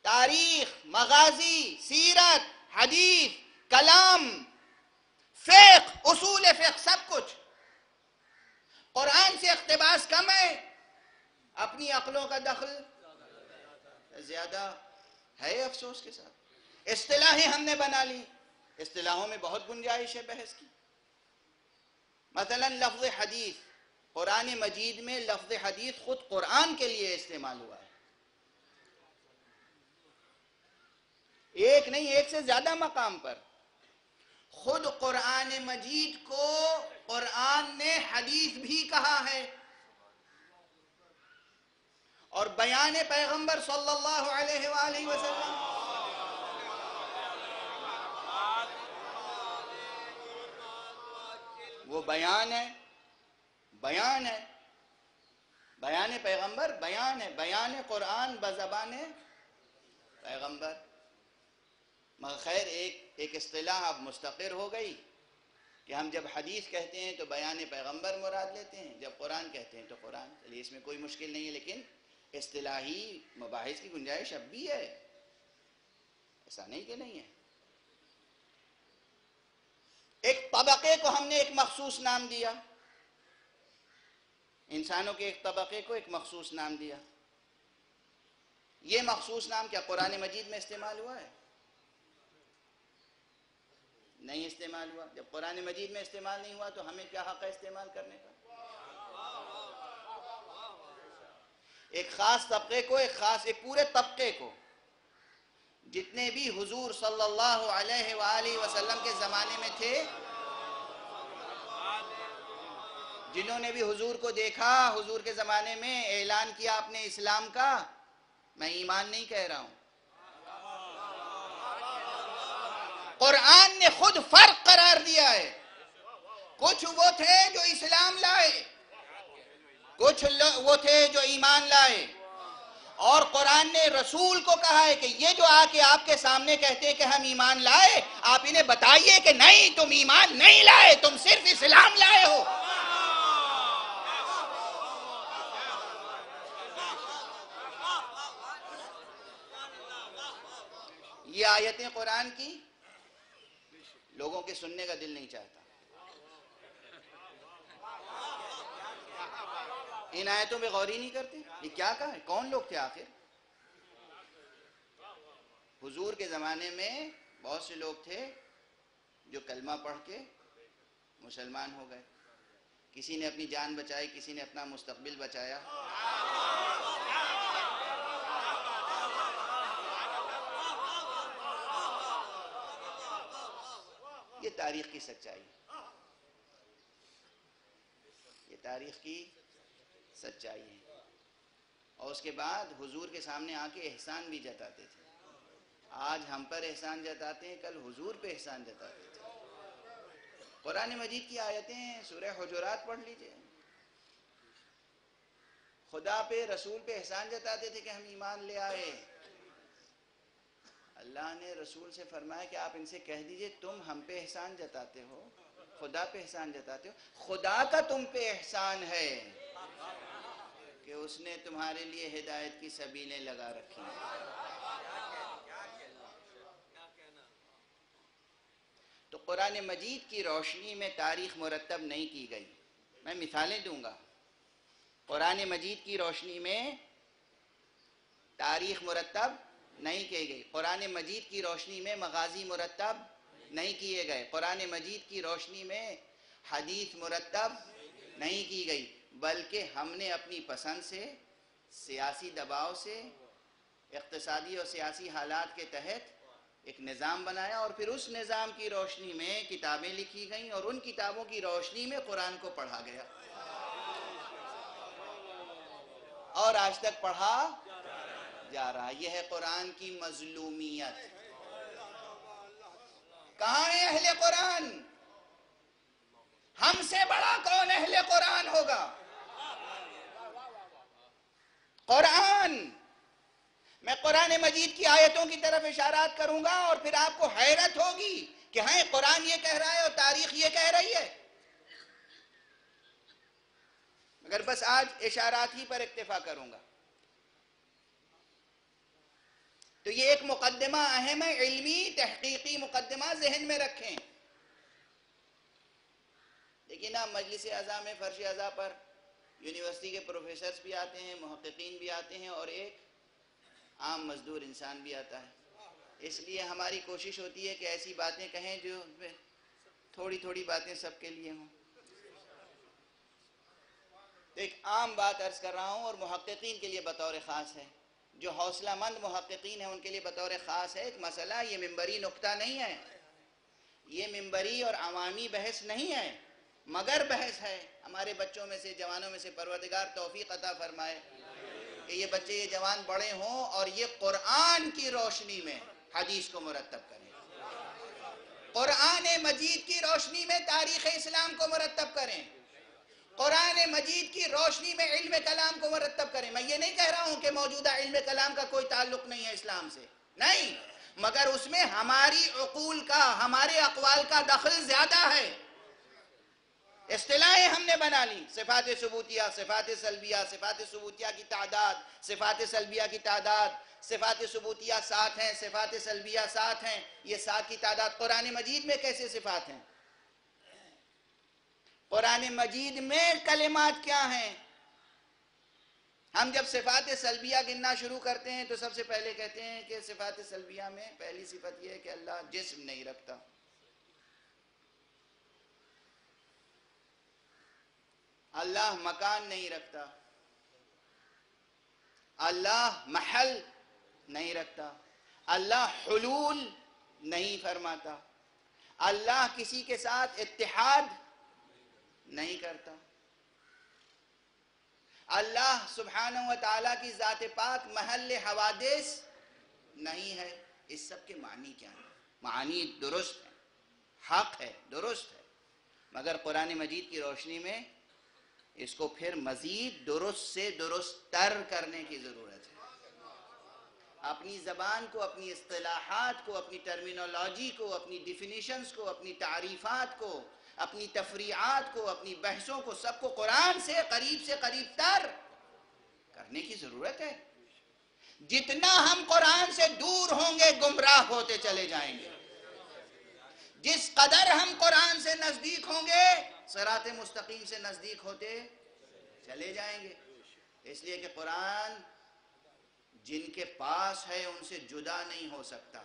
تاریخ، مغازی، سیرت، حدیث، کلام، فقہ، اصول فقہ، سب کچھ. قرآن سے اقتباس کم ہے، اپنی عقلوں کا دخل زیادہ ہے. افسوس کے ساتھ اصطلاحیں ہم نے بنا لی، اصطلاحوں میں بہت گنجائش ہے بحث کی. مثلا لفظ حدیث، قرآن مجید میں لفظ حدیث خود قرآن کے لیے استعمال ہوا ہے. ایک نہیں، ایک سے زیادہ مقام پر. خود قرآن مجید کو قرآن نے حدیث بھی کہا ہے اور بیان پیغمبر صلی اللہ علیہ وآلہ وسلم وہ بیان ہے. بیان پیغمبر بیان ہے، بیان قرآن بزبان پیغمبر. مگر خیر ایک اصطلاح اب مستقر ہو گئی کہ ہم جب حدیث کہتے ہیں تو بیان پیغمبر مراد لیتے ہیں، جب قرآن کہتے ہیں تو قرآن. چلیے اس میں کوئی مشکل نہیں ہے، لیکن اصطلاحی مباحث کی گنجائش اب بھی ہے، ایسا نہیں کہ نہیں ہے. ایک طبقے کو ہم نے ایک مخصوص نام دیا، انسانوں کے ایک طبقے کو ایک مخصوص نام دیا. یہ مخصوص نام کیا قرآن مجید میں استعمال ہوا ہے؟ نہیں استعمال ہوا. جب قرآن مجید میں استعمال نہیں ہوا تو ہمیں کیا حق ہے استعمال کرنے کا؟ ایک خاص طبقے کو، ایک پورے طبقے کو، جتنے بھی حضور صلی اللہ علیہ وآلہ وسلم کے زمانے میں تھے، جنہوں نے بھی حضور کو دیکھا، حضور کے زمانے میں اعلان کیا اپنے اسلام کا. میں ایمان نہیں کہہ رہا ہوں، قرآن نے خود فرق قرار دیا ہے. کچھ وہ تھے جو اسلام لائے، کچھ وہ تھے جو ایمان لائے، اور قرآن نے رسول کو کہا ہے کہ یہ جو آ کے آپ کے سامنے کہتے ہیں کہ ہم ایمان لائے، آپ انہیں بتائیے کہ نہیں، تم ایمان نہیں لائے، تم صرف اسلام لائے ہو. یہ آیتیں قرآن کی لوگوں کے سننے کا دل نہیں چاہتا. ان آیتوں پہ غور ہی نہیں کرتے. یہ کیا کہا ہے؟ کون لوگ تھے آخر؟ حضور کے زمانے میں بہت سے لوگ تھے جو کلمہ پڑھ کے مسلمان ہو گئے. کسی نے اپنی جان بچائی، کسی نے اپنا مستقبل بچایا. یہ تاریخ کی سچائی، یہ تاریخ کی سچائی ہے. اور اس کے بعد حضور کے سامنے آ کے احسان بھی جتاتے تھے. آج ہم پر احسان جتاتے ہیں، کل حضور پہ احسان جتاتے تھے. قرآن مجید کی آیتیں سورہ حجرات پڑھ لیجئے. خدا پہ، رسول پہ احسان جتاتے تھے کہ ہم ایمان لے آئے. اللہ نے رسول سے فرمایا کہ آپ ان سے کہہ دیجئے تم ہم پہ احسان جتاتے ہو، خدا پہ احسان جتاتے ہو. خدا کا تم پہ احسان ہے کہ اس نے تمہارے لیے ہدایت کی سبیلیں لگا رکھی ہیں. تو قرآن مجید کی روشنی میں تاریخ مرتب نہیں کی گئی. میں مثالیں دوں گا. قرآن مجید کی روشنی میں تاریخ مرتب نہیں کی گئی. قرآن مجید کی روشنی میں مغازی مرتب نہیں کیے گئے. قرآن مجید کی روشنی میں حدیث مرتب نہیں کی گئی، بلکہ ہم نے اپنی پسند سے، سیاسی دباؤ سے، اقتصادی اور سیاسی حالات کے تحت ایک نظام بنایا، اور پھر اس نظام کی روشنی میں کتابیں لکھی گئیں، اور ان کتابوں کی روشنی میں قرآن کو پڑھا گیا، اور آج تک پڑھا جا رہا. یہ ہے قرآن کی مظلومیت. کہاں ہے اہل قرآن؟ ہم سے بڑا کون اہل قرآن ہوگا؟ قرآن. میں قرآن مجید کی آیتوں کی طرف اشارات کروں گا اور پھر آپ کو حیرت ہوگی کہ ہاں قرآن یہ کہہ رہا ہے اور تاریخ یہ کہہ رہی ہے. مگر بس آج اشارات ہی پر اکتفا کروں گا. تو یہ ایک مقدمہ اہم ہے، علمی تحقیقی مقدمہ ذہن میں رکھیں. لیکن اب مجلس اعضاء میں، فرش اعضاء پر یونیورسٹی کے پروفیسرز بھی آتے ہیں، محققین بھی آتے ہیں، اور ایک عام مزدور انسان بھی آتا ہے. اس لیے ہماری کوشش ہوتی ہے کہ ایسی باتیں کہیں جو تھوڑی تھوڑی باتیں سب کے لیے ہوں. ایک عام بات عرض کر رہا ہوں، اور محققین کے لیے بطور خاص ہے، جو حوصلہ مند محققین ہیں ان کے لیے بطور خاص ہے. ایک مسئلہ، یہ منبری نکتہ نہیں ہے، یہ منبری اور عوامی بحث نہیں ہے، مگر بحث ہے. ہمارے بچوں میں سے، جوانوں میں سے پروردگار توفیق عطا فرمائے کہ یہ بچے، یہ جوان بڑے ہوں اور یہ قرآن کی روشنی میں حدیث کو مرتب کریں، قرآن مجید کی روشنی میں تاریخ اسلام کو مرتب کریں، قرآن مجید کی روشنی میں علم کلام کو مرتب کریں. میں یہ نہیں کہہ رہا ہوں کہ موجودہ علم کلام کا کوئی تعلق نہیں ہے اسلام سے، نہیں، مگر اس میں ہماری عقول کا، ہمارے اقوال کا دخل زیادہ ہے. اصطلاحیں ہم نے بنا لی، صفات ثبوتیہ، صفات سلبیہ، صفات ثبوتیہ کی تعداد، صفات سلبیہ کی تعداد. صفات ثبوتیہ 7 ہیں، صفات سلبیہ 7 ہیں. یہ 7 کی تعداد قرآن مجید میں کیسے صفات ہیں؟ قرآن مجید میں کلمات کیا ہیں؟ ہم جب صفات سلبیہ گننا شروع کرتے ہیں تو سب سے پہلے کہتے ہیں کہ صفات سلبیہ میں پہلی صفت یہ ہے کہ اللہ جسم نہیں رکھتا. اللہ مکان نہیں رکھتا، اللہ محل نہیں رکھتا، اللہ حلول نہیں فرماتا، اللہ کسی کے ساتھ اتحاد نہیں کرتا، اللہ سبحانہ و تعالیٰ کی ذات پاک محل حوادث نہیں ہے. اس سب کے معنی کیا ہیں؟ معانی درست ہے، حق ہے، درست ہے، مگر قرآن مجید کی روشنی میں اس کو پھر مزید درست سے درست تر کرنے کی ضرورت ہے. اپنی زبان کو، اپنی اصطلاحات کو، اپنی ٹرمینالوجی کو، اپنی ڈیفینیشنز کو، اپنی تعریفات کو، اپنی تفریعات کو، اپنی بحثوں کو، سب کو قرآن سے قریب تر کرنے کی ضرورت ہے. جتنا ہم قرآن سے دور ہوں گے گمراہ ہوتے چلے جائیں گے، جس قدر ہم قرآن سے نزدیک ہوں گے صراط مستقیم سے نزدیک ہوتے چلے جائیں گے۔ اس لیے کہ قرآن جن کے پاس ہے ان سے جدا نہیں ہو سکتا،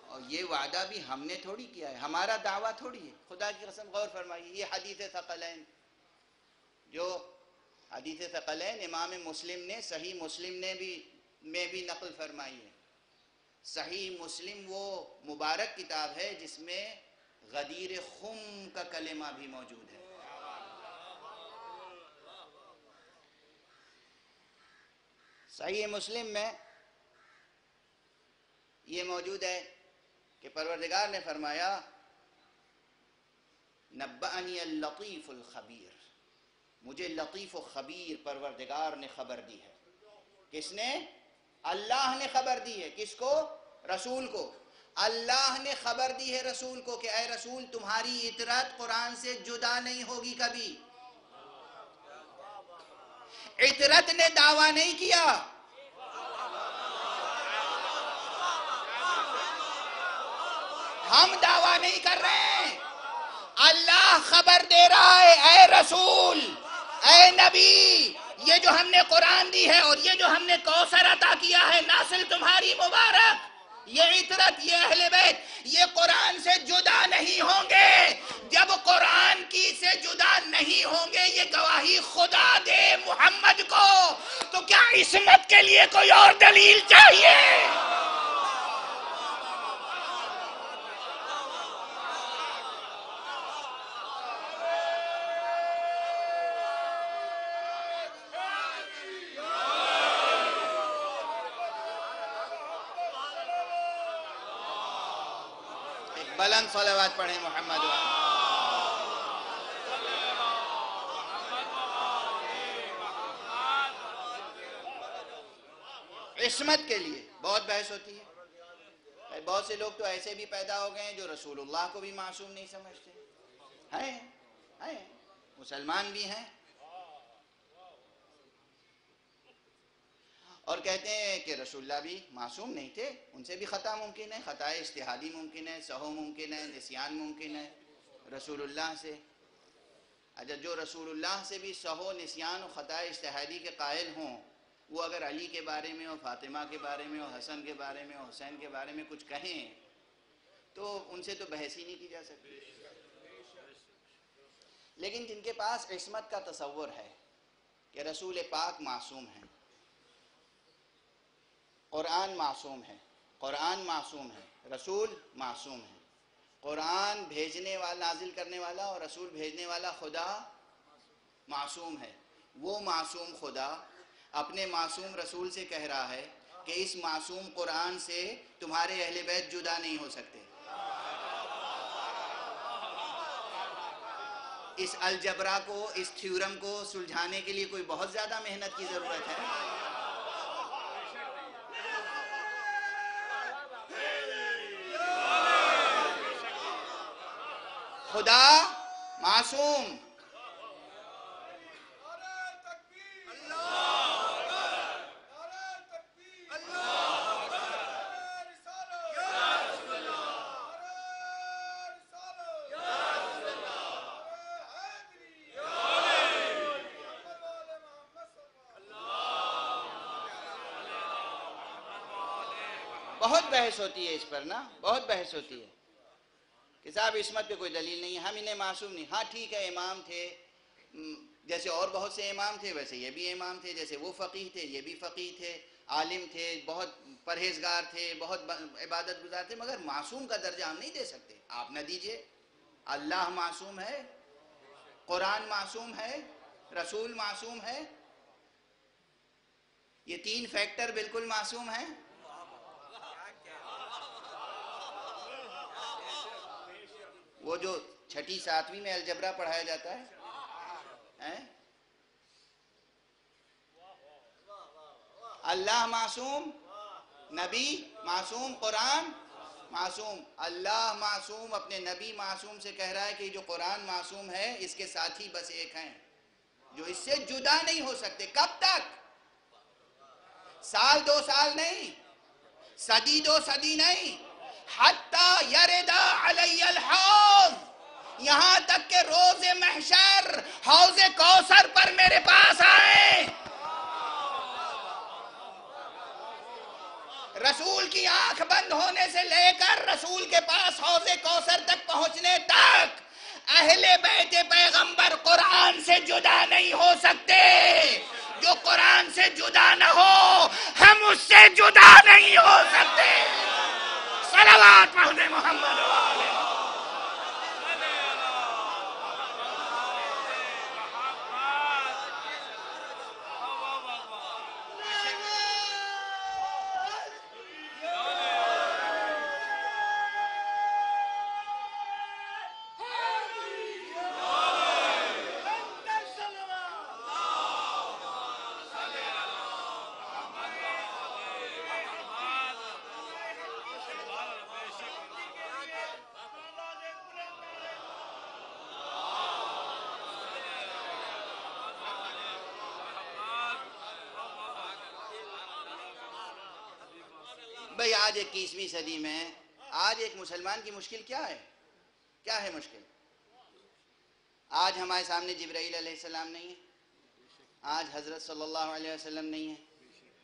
اور یہ وعدہ بھی ہم نے تھوڑی کیا ہے، ہمارا دعویٰ تھوڑی ہے، خدا کی قسم غور فرمائیے۔ یہ حدیث ثقلین، جو حدیث ثقلین امام مسلم نے صحیح مسلم میں بھی نقل فرمائی ہے۔ صحیح مسلم وہ مبارک کتاب ہے جس میں غدیر خم کا کلمہ بھی موجود ہے۔ صحیح مسلم میں یہ موجود ہے کہ پروردگار نے فرمایا نبأنی اللطیف الخبیر، مجھے لطیف و خبیر پروردگار نے خبر دی ہے۔ کس نے؟ اللہ نے خبر دی ہے۔ کس کو؟ رسول کو۔ اللہ نے خبر دی ہے رسول کو کہ اے رسول تمہاری اطاعت قرآن سے جدا نہیں ہوگی کبھی۔ اطاعت نے دعویٰ نہیں کیا، ہم دعویٰ نہیں کر رہے ہیں، اللہ خبر دے رہا ہے اے رسول، اے نبی، یہ جو ہم نے قرآن دی ہے اور یہ جو ہم نے کوثر عطا کیا ہے نسل تمہاری مبارک، یہ اطاعت، یہ اہل بیت، یہ قرآن سے جدا نہیں ہوں گے۔ جب قرآن کی سے جدا نہیں ہوں گے، یہ گواہی خدا دے محمد کو، تو کیا عصمت کے لیے کوئی اور دلیل چاہیے؟ بلند صلوات پڑھیں محمد عصمت کے لیے بہت بحث ہوتی ہے۔ بہت سے لوگ تو ایسے بھی پیدا ہو گئے ہیں جو رسول اللہ کو بھی معصوم نہیں سمجھتے ہیں، مسلمان بھی ہیں، اور کہتے ہیں کہ رسول اللہ بھی معصوم نہیں تھے، ان سے بھی خطا ممکن ہے، خطا اجتہادی ممکن ہے، سہو ممکن ہے، نسیان ممکن ہے رسول اللہ سے۔ اچھا، جو رسول اللہ سے بھی سہو، نسیان و خطا اجتہادی کے قائل ہوں، وہ اگر علی کے بارے میں اور فاطمہ کے بارے میں اور حسن کے بارے میں اور حسین کے بارے میں کچھ کہیں تو ان سے تو بحث ہی نہیں کی جا سکتی۔ لیکن جن کے پاس عصمت کا تصور ہے کہ رسول پاک معصوم ہیں، قرآن معصوم ہے، قرآن معصوم ہے، رسول معصوم ہے، قرآن بھیجنے والا، نازل کرنے والا اور رسول بھیجنے والا خدا معصوم ہے، وہ معصوم خدا اپنے معصوم رسول سے کہہ رہا ہے کہ اس معصوم قرآن سے تمہارے اہل بیت جدا نہیں ہو سکتے۔ اس الجبرا کو، اس تھیورم کو سلجھانے کے لیے کوئی بہت زیادہ محنت کی ضرورت ہے۔ خدا معصوم، بہت بحث ہوتی ہے اس پر نا، بہت بحث ہوتی ہے کہ صاحب عصمت پہ کوئی دلیل نہیں ہے، ہم انہیں معصوم نہیں۔ ہاں ٹھیک ہے، امام تھے، جیسے اور بہت سے امام تھے ویسے یہ بھی امام تھے، جیسے وہ فقیہ تھے یہ بھی فقیہ تھے، عالم تھے، بہت پرہیزگار تھے، بہت عبادت گزار تھے، مگر معصوم کا درجہ ہم نہیں دے سکتے، آپ نہ دیجئے۔ اللہ معصوم ہے، قرآن معصوم ہے، رسول معصوم ہے، یہ تین فیکٹر بالکل معصوم ہیں۔ وہ جو چھٹی ساتویں میں الجبرا پڑھایا جاتا ہے، اللہ معصوم، نبی معصوم، قرآن معصوم۔ اللہ معصوم اپنے نبی معصوم سے کہہ رہا ہے کہ جو قرآن معصوم ہے اس کے ساتھی بس ایک ہیں، جو اس سے جدا نہیں ہو سکتے. کب تک؟ سال دو سال نہیں، صدی دو صدی نہیں، حتی یرد علی الحوض، یہاں تک کہ روز محشر حوض کوثر پر میرے پاس آئیں. رسول کی آنکھ بند ہونے سے لے کر رسول کے پاس حوض کوثر تک پہنچنے تک اہل بیت پیغمبر قرآن سے جدا نہیں ہو سکتے. جو قرآن سے جدا نہ ہو ہم اس سے جدا نہیں ہو سکتے. صلوات پڑھنے محمد والے. بھئی آج 21ویں صدی میں آج ایک مسلمان کی مشکل کیا ہے؟ کیا ہے مشکل؟ آج ہمارے سامنے جبرائیل علیہ السلام نہیں ہے، آج حضرت صلی اللہ علیہ وسلم نہیں ہے،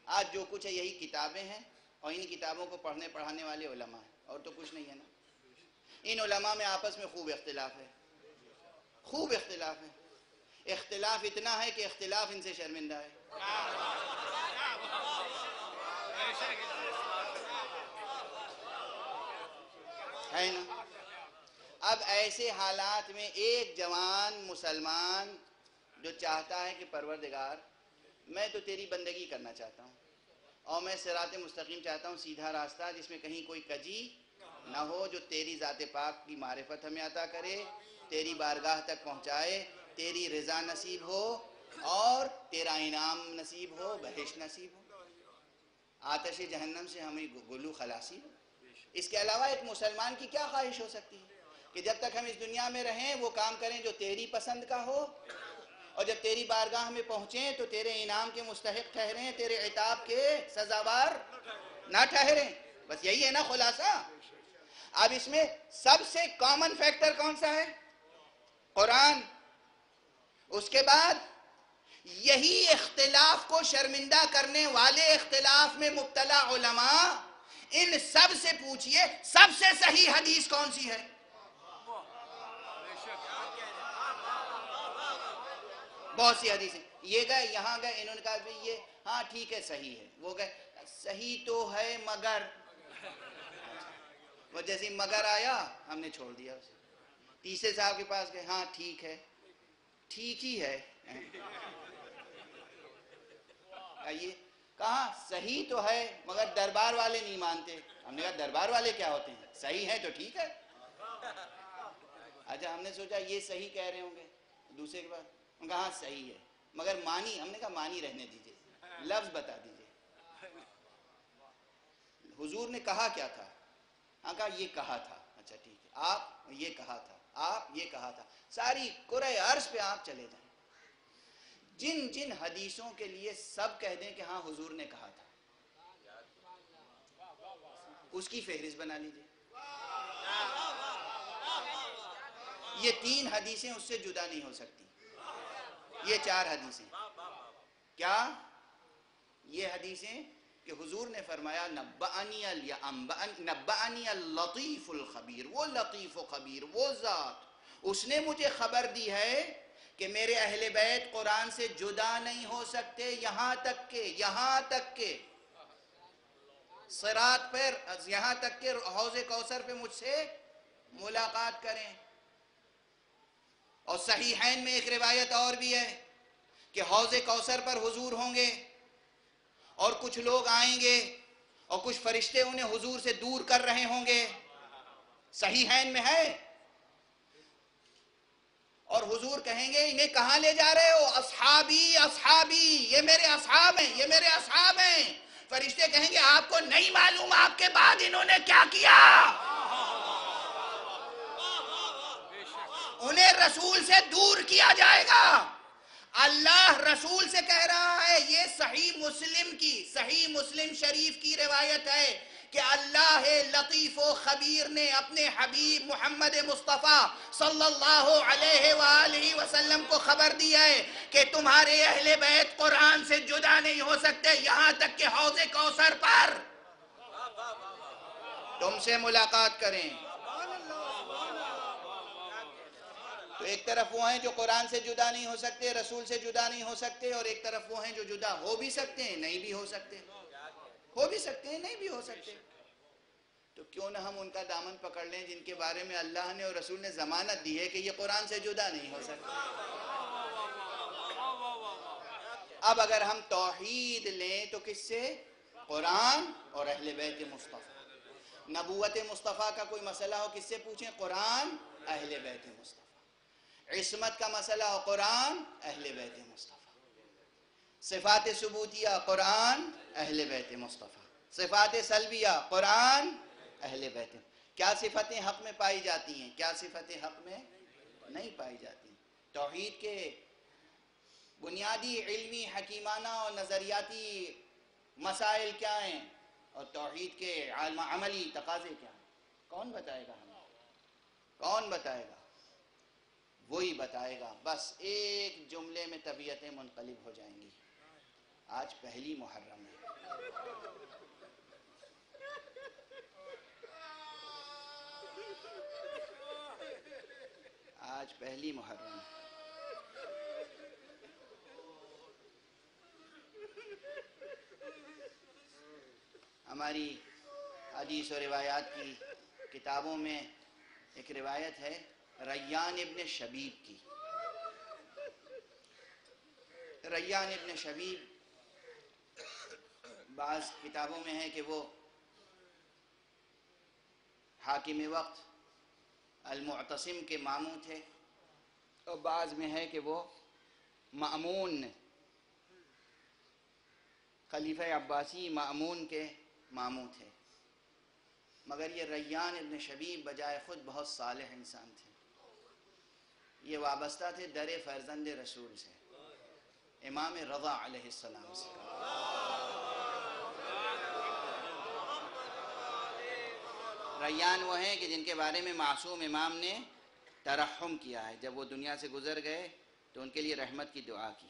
آج جو کچھ ہے یہی کتابیں ہیں اور ان کتابوں کو پڑھنے پڑھانے والے علماء ہیں، اور تو کچھ نہیں ہے نا. ان علماء میں آپس میں خوب اختلاف ہے، خوب اختلاف ہے. اختلاف اتنا ہے کہ اختلاف ان سے شرمندہ ہے. ہے نا؟ اب ایسے حالات میں ایک جوان مسلمان جو چاہتا ہے کہ پروردگار میں تو تیری بندگی کرنا چاہتا ہوں اور میں صراط مستقیم چاہتا ہوں، سیدھا راستہ جس میں کہیں کوئی کجی نہ ہو، جو تیری ذات پاک کی معرفت ہمیں عطا کرے، تیری بارگاہ تک پہنچائے، تیری رضا نصیب ہو اور تیرا انعام نصیب ہو، بہشت نصیب ہو، آتش جہنم سے ہمیں گلو خلاصی ہو. اس کے علاوہ ایک مسلمان کی کیا خواہش ہو سکتی ہے کہ جب تک ہم اس دنیا میں رہیں وہ کام کریں جو تیری پسند کا ہو، اور جب تیری بارگاہ میں پہنچیں تو تیرے انعام کے مستحق ٹھہریں، تیرے عتاب کے سزاوار نہ ٹھہریں. بس یہی ہے نا خلاصہ. اب اس میں سب سے کامن فیکٹر کون سا ہے؟ قرآن. اس کے بعد یہی اختلاف کو شرمندہ کرنے والے اختلاف میں مبتلا علماء، ان سب سے پوچھئے سب سے صحیح حدیث کون سی ہے؟ بہت سی حدیثیں. یہ گئے یہاں گئے، انہوں نے کہا بھی یہ ہاں ٹھیک ہے صحیح ہے، وہ گئے صحیح تو ہے مگر، وہ جیسے مگر آیا ہم نے چھوڑ دیا اسے. تیسرے صاحب کے پاس گئے، ہاں ٹھیک ہے، ٹھیک ہی ہے. یہ کہاں صحیح تو ہے مگر دربار والے نہیں مانتے. ہم نے کہا دربار والے کیا ہوتے ہیں؟ صحیح ہے تو ٹھیک ہے. اچھا ہم نے سوچا یہ صحیح کہہ رہے ہوں گے. دوسرے کے بعد ہم کہا ہاں صحیح ہے مگر مانی، ہم نے کہا مانی رہنے دیجئے، لفظ بتا دیجئے. حضور نے کہا کیا تھا؟ ہاں کہا یہ کہا تھا. اچھا ٹھیک ہے، آپ یہ کہا تھا، آپ یہ کہا تھا. ساری کرۂ عرض پہ آپ چلے جائیں، جن جن حدیثوں کے لیے سب کہہ دیں کہ ہاں حضور نے کہا تھا، اس کی فہرست بنا لیجئے. یہ 3 حدیثیں اس سے جدا نہیں ہو سکتی. یہ 4 حدیثیں کیا؟ یہ حدیثیں کہ حضور نے فرمایا نبأنی اللطیف الخبیر، وہ لطیف و خبیر، وہ ذات اس نے مجھے خبر دی ہے کہ میرے اہل بیت قرآن سے جدا نہیں ہو سکتے یہاں تک کہ صراط پر، یہاں تک کہ حوض کوثر پہ مجھ سے ملاقات کریں. اور صحیحین میں ایک روایت اور بھی ہے کہ حوض کوثر پر حضور ہوں گے اور کچھ لوگ آئیں گے اور کچھ فرشتے انہیں حضور سے دور کر رہے ہوں گے. صحیحین میں ہے. اور حضور کہیں گے انہیں کہاں لے جا رہے ہو؟ اصحابی اصحابی، یہ میرے اصحاب ہیں، یہ میرے اصحاب ہیں. فرشتے کہیں گے آپ کو نہیں معلوم آپ کے بعد انہوں نے کیا کیا. انہیں رسول سے دور کیا جائے گا. اللہ رسول سے کہہ رہا ہے. یہ صحیح مسلم شریف کی روایت ہے کہ اللہ لطیف و خبیر نے اپنے حبیب محمد مصطفیٰ صلی اللہ علیہ وآلہ وسلم کو خبر دیا ہے کہ تمہارے اہل بیت قرآن سے جدا نہیں ہو سکتے یہاں تک کہ حوض کوثر پر تم سے ملاقات کریں. تو ایک طرف وہ ہیں جو قرآن سے جدا نہیں ہو سکتے، رسول سے جدا نہیں ہو سکتے، اور ایک طرف وہ ہیں جو جدا ہو بھی سکتے ہیں نہیں بھی ہو سکتے، ہو بھی سکتے ہیں نہیں بھی ہو سکتے. تو کیوں نہ ہم ان کا دامن پکڑ لیں جن کے بارے میں اللہ نے اور رسول نے ضمانت دی ہے کہ یہ قرآن سے جدا نہیں ہو سکتے. اب اگر ہم توحید لیں تو کس سے؟ قرآن اور اہل بیت مصطفیٰ. نبوت مصطفیٰ کا کوئی مسئلہ ہو کس سے پوچھیں؟ قرآن، اہل بیت مصطفیٰ. عصمت کا مسئلہ ہو قرآن، اہل بیت مصطفیٰ. صفات ثبوتیہ قرآن، اہل بیت مصطفیٰ. صفات سلبیہ قرآن، اہل بیت. کیا صفتیں حق میں پائی جاتی ہیں، کیا صفتیں حق میں نہیں پائی جاتی؟ توحید کے بنیادی علمی حکیمانہ اور نظریاتی مسائل کیا ہیں اور توحید کے عملی تقاضے کیا ہیں؟ کون بتائے گا ہمیں؟ کون بتائے گا؟ وہی بتائے گا. بس ایک جملے میں طبیعتیں منقلب ہو جائیں گی. آج پہلی محرم ہے. آج پہلی محرم ہے. ہماری حدیث و روایات کی کتابوں میں ایک روایت ہے ریان ابن شبیب کی. ریان ابن شبیب بعض کتابوں میں ہے کہ وہ حاکم وقت المعتصم کے ماموں تھے، اور بعض میں ہے کہ وہ مأمون خلیفہ عباسی مأمون کے ماموں تھے. مگر یہ ریان ابن شبیب بجائے خود بہت صالح انسان تھے. یہ وابستہ تھے در فرزند رسول سے، امام رضا علیہ السلام سے. ریان وہ ہیں کہ جن کے بارے میں معصوم امام نے ترحم کیا ہے. جب وہ دنیا سے گزر گئے تو ان کے لیے رحمت کی دعا کی.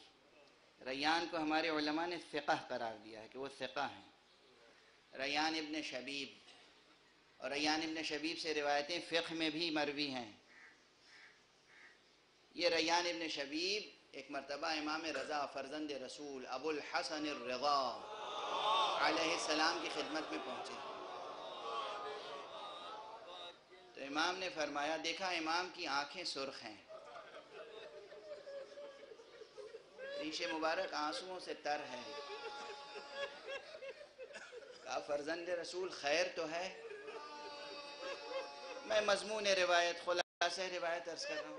ریان کو ہمارے علماء نے ثقہ قرار دیا ہے کہ وہ ثقہ ہیں. ریان ابن شبیب، اور ریان ابن شبیب سے روایتیں فقہ میں بھی مروی ہیں. یہ ریان ابن شبیب ایک مرتبہ امام رضا فرزند رسول ابو الحسن الرضا علیہ السلام کی خدمت میں پہنچے. تو امام نے فرمایا، دیکھا امام کی آنکھیں سرخ ہیں، ریش مبارک آنسوؤں سے تر ہے. کہا فرزند رسول خیر تو ہے؟ میں مضمون روایت خلاصہ روایت عرض کر رہا ہوں.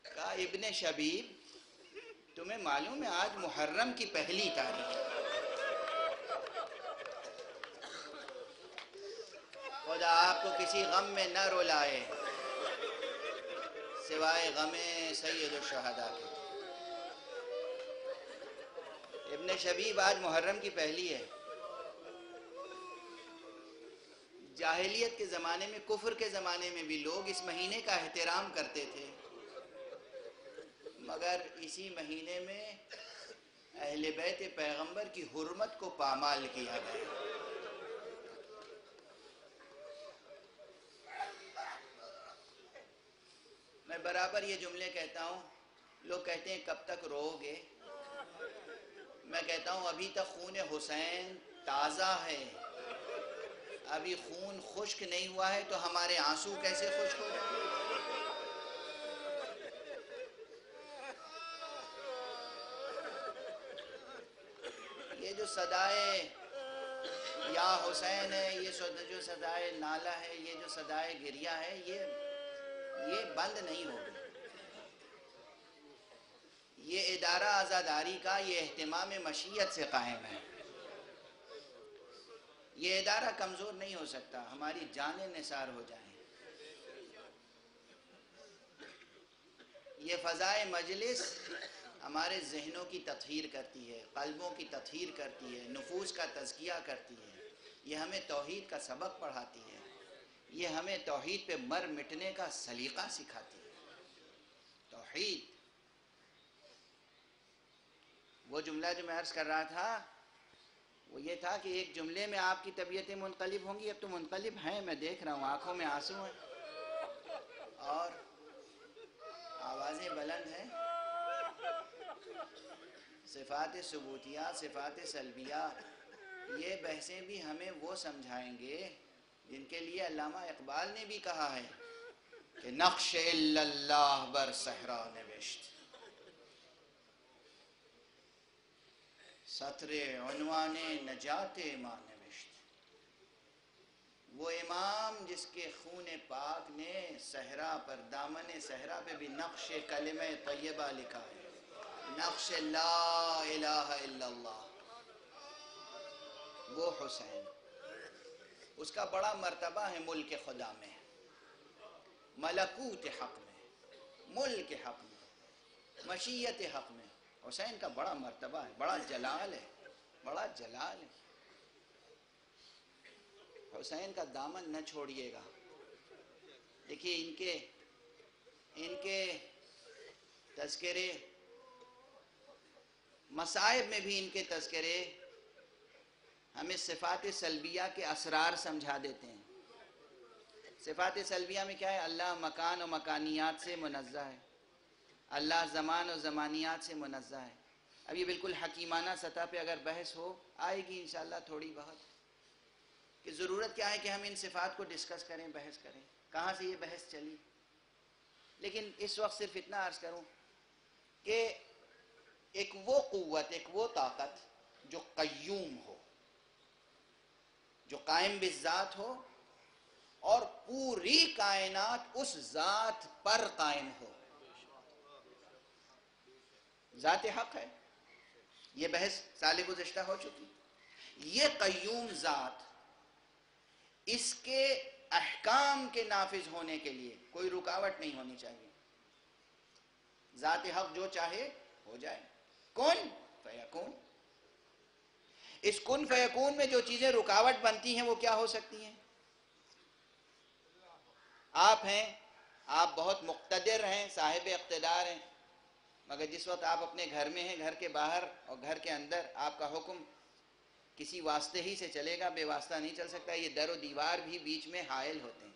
کہا ابن شبیب تمہیں معلوم ہے آج محرم کی پہلی تاریخ ہے. خدا آپ کو کسی غم میں نہ رلائے سوائے غم سید الشہداء کے. ابن شبیب آج محرم کی پہلی ہے. جاہلیت کے زمانے میں، کفر کے زمانے میں بھی لوگ اس مہینے کا احترام کرتے تھے، مگر اسی مہینے میں اہل بیت پیغمبر کی حرمت کو پامال کیا گیا. میں برابر یہ جملے کہتا ہوں. لوگ کہتے ہیں کب تک رو گے؟ میں کہتا ہوں ابھی تک خون حسین تازہ ہے، ابھی خون خشک نہیں ہوا ہے تو ہمارے آنسو کیسے خشک ہو جائیں؟ یہ جو صدائے یا حسین ہے، یہ جو صدائے نالہ ہے، یہ جو صدائے گریہ ہے، یہ بند نہیں ہوگی. یہ ادارہ عزاداری کا یہ اہتمام مشیت سے قائم ہے. یہ ادارہ کمزور نہیں ہو سکتا. ہماری جانیں نثار ہو جائیں. یہ فضائے مجلس ہمارے ذہنوں کی تطہیر کرتی ہے، قلبوں کی تطہیر کرتی ہے، نفوس کا تزکیہ کرتی ہے، یہ ہمیں توحید کا سبق پڑھاتی ہے، یہ ہمیں توحید پہ مر مٹنے کا سلیقہ سکھاتی ہے۔ توحید، وہ جملہ جو میں عرض کر رہا تھا وہ یہ تھا کہ ایک جملے میں آپ کی طبیعتیں منقلب ہوں گی، اب تو منقلب ہیں، میں دیکھ رہا ہوں، آنکھوں میں آنسو ہیں اور آوازیں بلند ہیں۔ صفات ثبوتیہ، صفات سلبیہ، یہ بحثیں بھی ہمیں وہ سمجھائیں گے جن کے لیے علامہ اقبال نے بھی کہا ہے کہ نقش الا اللہ بر صحرا نوشت، سطر عنوان نجات ماں نوشت۔ وہ امام جس کے خون پاک نے صحرا پر، دامن صحرا پہ بھی نقش کلمہ طیبہ لکھا ہے، نقش لا الہ الا اللہ، وہ حسین، اس کا بڑا مرتبہ ہے ملک خدا میں، ملکوت حق میں، ملک حق میں، مشیت حق میں حسین کا بڑا مرتبہ ہے، بڑا جلال ہے، بڑا جلال ہے۔ حسین کا دامن نہ چھوڑیے گا۔ دیکھیے ان کے تذکرے، مصائب میں بھی ان کے تذکرے ہمیں صفات سلبیہ کے اسرار سمجھا دیتے ہیں۔ صفات سلبیہ میں کیا ہے؟ اللہ مکان و مکانیات سے منزہ ہے، اللہ زمان و زمانیات سے منزہ ہے۔ اب یہ بالکل حکیمانہ سطح پہ اگر بحث ہو، آئے گی انشاءاللہ تھوڑی بہت، کہ ضرورت کیا ہے کہ ہم ان صفات کو ڈسکس کریں، بحث کریں، کہاں سے یہ بحث چلی۔ لیکن اس وقت صرف اتنا عرض کروں کہ ایک وہ قوت، ایک وہ طاقت جو قیوم ہو، جو قائم بالذات ہو اور پوری کائنات اس ذات پر قائم ہو، ذات حق ہے، یہ بحث سال گزشتہ ہو چکی۔ یہ قیوم ذات، اس کے احکام کے نافذ ہونے کے لیے کوئی رکاوٹ نہیں ہونی چاہیے۔ ذات حق جو چاہے ہو جائے، کن فیکون۔ اس کن فیکون میں جو چیزیں رکاوٹ بنتی ہیں وہ کیا ہو سکتی ہیں؟ آپ ہیں، آپ بہت مقتدر ہیں، صاحب اقتدار ہیں، مگر جس وقت آپ اپنے گھر میں ہیں، گھر کے باہر اور گھر کے اندر آپ کا حکم کسی واسطے ہی سے چلے گا، بے واسطہ نہیں چل سکتا۔ یہ در و دیوار بھی بیچ میں حائل ہوتے ہیں،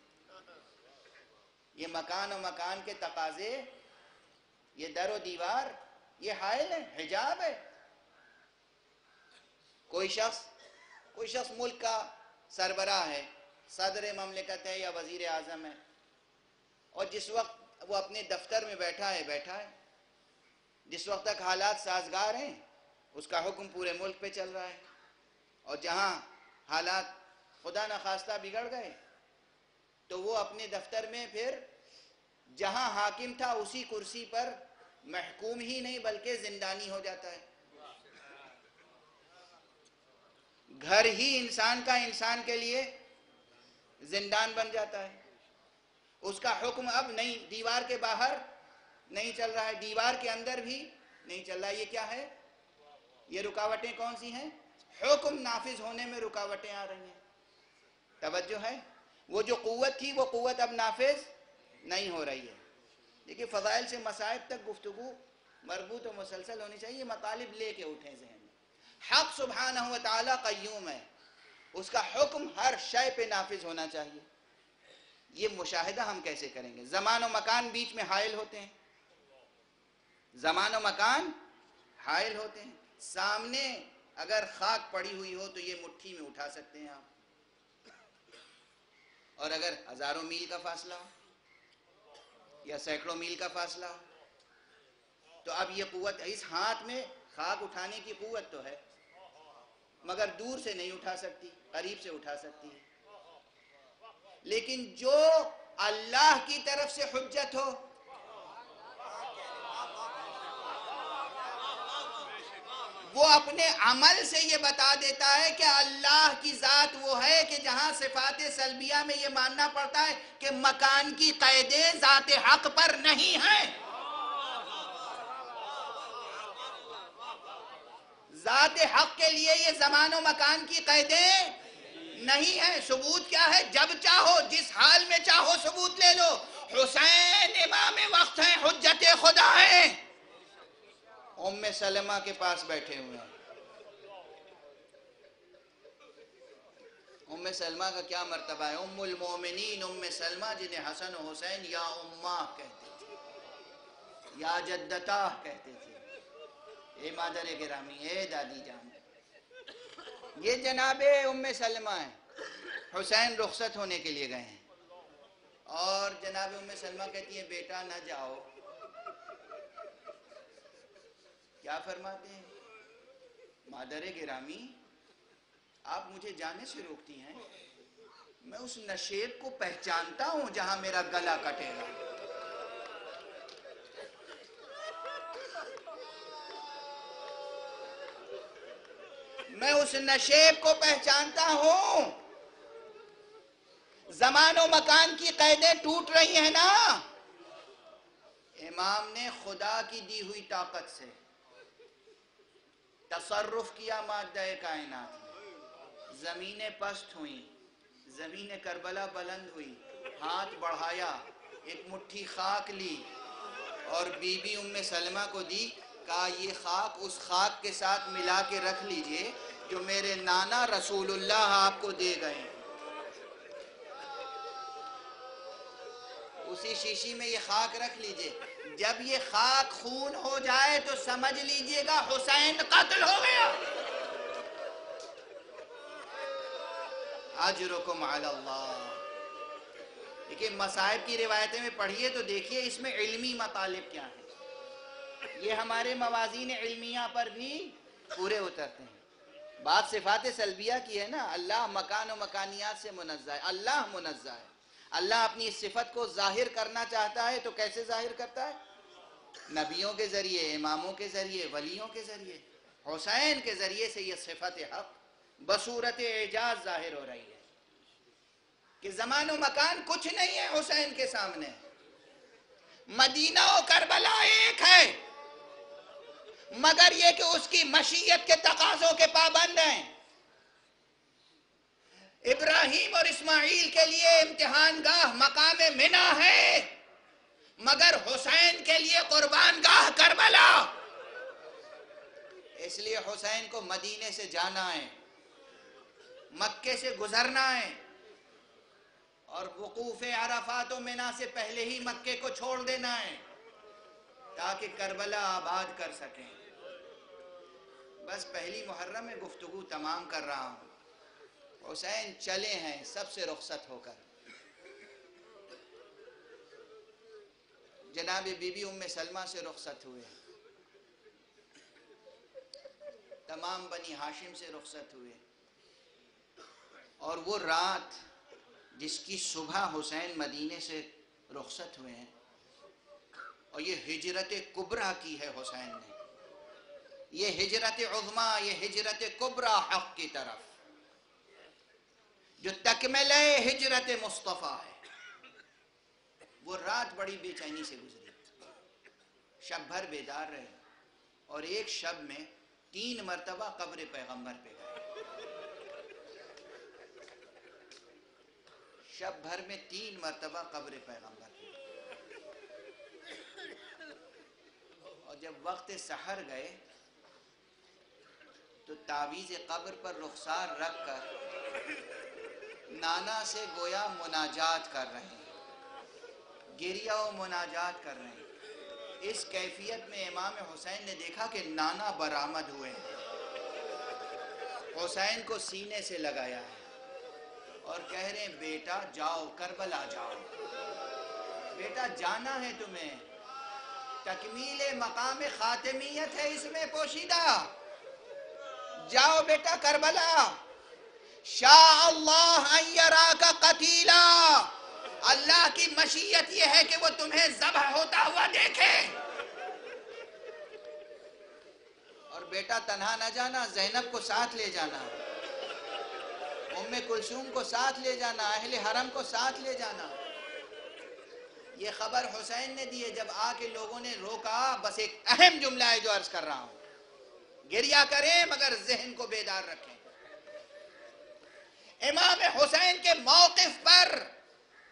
یہ مکان و مکان کے تقاضے، یہ در و دیوار، یہ حائل ہے، حجاب ہے۔ کوئی شخص ملک کا سربراہ ہے، صدر مملکت ہے یا وزیر اعظم ہے، اور جس وقت وہ اپنے دفتر میں بیٹھا ہے، جس وقت تک حالات سازگار ہیں اس کا حکم پورے ملک پہ چل رہا ہے، اور جہاں حالات خدا نخواستہ بگڑ گئے تو وہ اپنے دفتر میں پھر جہاں حاکم تھا اسی کرسی پر محکوم ہی نہیں بلکہ زندانی ہو جاتا ہے۔ گھر ہی انسان کا انسان کے لیے زندان بن جاتا ہے۔ اس کا حکم اب نہیں، دیوار کے باہر نہیں چل رہا ہے، دیوار کے اندر بھی نہیں چل رہا ہے۔ یہ کیا ہے؟ یہ رکاوٹیں کون سی ہیں؟ حکم نافذ ہونے میں رکاوٹیں آ رہی ہیں۔ توجہ ہے؟ وہ جو قوت تھی وہ قوت اب نافذ نہیں ہو رہی ہے۔ دیکھیے فضائل سے مصائب تک گفتگو مربوط و مسلسل ہونی چاہیے، مطالب لے کے اٹھیں ذہن میں۔ حق سبحانہ و تعالی قیوم ہے، اس کا حکم ہر شے پہ نافذ ہونا چاہیے۔ یہ مشاہدہ ہم کیسے کریں گے؟ زمان و مکان بیچ میں حائل ہوتے ہیں، زمان و مکان حائل ہوتے ہیں۔ سامنے اگر خاک پڑی ہوئی ہو تو یہ مٹھی میں اٹھا سکتے ہیں آپ، اور اگر ہزاروں میل کا فاصلہ ہو یا سینکڑوں میل کا فاصلہ ہو تو اب یہ قوت، اس ہاتھ میں خاک اٹھانے کی قوت تو ہے مگر دور سے نہیں اٹھا سکتی، قریب سے اٹھا سکتی ہے۔ لیکن جو اللہ کی طرف سے حجت ہو، وہ اپنے عمل سے یہ بتا دیتا ہے کہ اللہ کی ذات وہ ہے کہ جہاں صفات سلبیہ میں یہ ماننا پڑتا ہے کہ مکان کی قیدیں ذات حق پر نہیں ہیں۔ ذات حق کے لیے یہ زمان و مکان کی قیدیں نہیں ہیں. ثبوت کیا ہے؟ جب چاہو جس حال میں چاہو ثبوت لے لو. حسین امام وقت ہیں، حجت خدا ہیں. ام سلمہ کے پاس بیٹھے ہوئے ہیں. ام سلمہ کا کیا مرتبہ ہے؟ ام المومنین ام سلمہ، جنہیں حسن و حسین یا امہ کہتے تھے، یا جدتہ کہتے تھے. اے مادر گرامی، اے دادی جان. یہ جناب ام سلمہ ہیں. حسین رخصت ہونے کے لیے گئے ہیں اور جناب ام سلمہ کہتی ہیں بیٹا نہ جاؤ. کیا فرماتے ہیں؟ مادر گرامی، آپ مجھے جانے سے روکتی ہیں؟ میں اس نشیب کو پہچانتا ہوں جہاں میرا گلا کٹے گا. میں اس نشیب کو پہچانتا ہوں. زمان و مکان کی قیدیں ٹوٹ رہی ہیں نا. امام نے خدا کی دی ہوئی طاقت سے تصرف کیا مادہ کائنات میں. زمینیں پست ہوئیں، زمین کربلا بلند ہوئی، ہاتھ بڑھایا، ایک مٹھی خاک لی اور بی بی ام سلمہ کو دی. کہا یہ خاک اس خاک کے ساتھ ملا کے رکھ لیجئے جو میرے نانا رسول اللہ آپ کو دے گئے. اسی شیشی میں یہ خاک رکھ لیجئے. جب یہ خاک خون ہو جائے تو سمجھ لیجئے گا حسین قتل ہو گیا. اجرکم علی اللہ. دیکھیے مصائب کی روایتیں میں پڑھیے تو دیکھیے اس میں علمی مطالب کیا ہیں. یہ ہمارے موازین علمیہ پر بھی پورے اترتے ہیں. بات صفات سلبیہ کی ہے نا. اللہ مکان و مکانیات سے منزہ ہے. اللہ منزہ ہے. اللہ اپنی اس صفت کو ظاہر کرنا چاہتا ہے تو کیسے ظاہر کرتا ہے؟ نبیوں کے ذریعے، اماموں کے ذریعے، ولیوں کے ذریعے. حسین کے ذریعے سے یہ صفت حق بصورت اعجاز ظاہر ہو رہی ہے کہ زمان و مکان کچھ نہیں ہے حسین کے سامنے. مدینہ و کربلا ایک ہے مگر یہ کہ اس کی مشیت کے تقاضوں کے پابند ہیں. ابراہیم اور اسماعیل کے لیے امتحان گاہ مقام منی ہے مگر حسین کے لیے قربان گاہ کربلا. اس لیے حسین کو مدینے سے جانا ہے، مکے سے گزرنا ہے اور وقوف عرفات و منی سے پہلے ہی مکے کو چھوڑ دینا ہے تاکہ کربلا آباد کر سکیں. بس پہلی محرم میں گفتگو تمام کر رہا ہوں. حسین چلے ہیں سب سے رخصت ہو کر. جناب بی بی ام سلمہ سے رخصت ہوئے، تمام بنی ہاشم سے رخصت ہوئے. اور وہ رات جس کی صبح حسین مدینے سے رخصت ہوئے ہیں، اور یہ ہجرت کبریٰ کی ہے حسین نے. یہ ہجرت عظمیٰ، یہ ہجرت کبریٰ حق کی طرف جو تکملہ ہجرت مصطفیٰ ہے. وہ رات بڑی بے چینی سے گزری. شب بھر بیدار رہے اور ایک شب میں 3 مرتبہ قبر پیغمبر پہ گئے. شب بھر میں 3 مرتبہ قبر پیغمبر پہ گئے. اور جب وقت سحر گئے تو تعویذ قبر پر رخسار رکھ کر نانا سے گویا مناجات کر رہے ہیں، گریہ و مناجات کر رہے ہیں. اس کیفیت میں امام حسین نے دیکھا کہ نانا برآمد ہوئے ہیں. حسین کو سینے سے لگایا ہے اور کہہ رہے ہیں بیٹا جاؤ کربلا جاؤ. بیٹا جانا ہے تمہیں. تکمیل مقام خاتمیت ہے اس میں پوشیدہ. جاؤ بیٹا کربلا. شاء اللہ ان یراک قتیلا. اللہ کی مشیت یہ ہے کہ وہ تمہیں ذبح ہوتا ہوا دیکھے. اور بیٹا تنہا نہ جانا، زینب کو ساتھ لے جانا، ام کلثوم کو ساتھ لے جانا، اہل حرم کو ساتھ لے جانا. یہ خبر حسین نے دی ہے. جب آ کے لوگوں نے روکا، بس ایک اہم جملہ ہے جو عرض کر رہا ہوں. گریا کریں مگر ذہن کو بیدار رکھیں. امام حسین کے موقف پر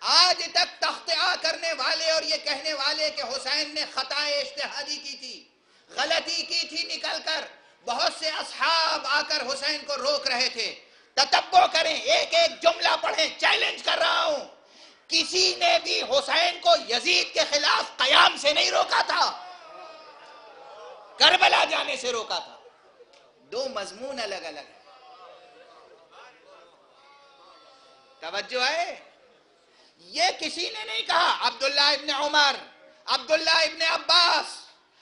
آج تک تختعا کرنے والے اور یہ کہنے والے کہ حسین نے خطائے اجتہادی کی تھی، غلطی کی تھی نکل کر، بہت سے اصحاب آ کر حسین کو روک رہے تھے. تتبع کریں، ایک ایک جملہ پڑھیں. چیلنج کر رہا ہوں، کسی نے بھی حسین کو یزید کے خلاف قیام سے نہیں روکا تھا، کربلا جانے سے روکا تھا. دو مضمون الگ الگ ہیں. توجہ ہے؟ یہ کسی نے نہیں کہا. عبداللہ ابن عمر، عبداللہ ابن عباس،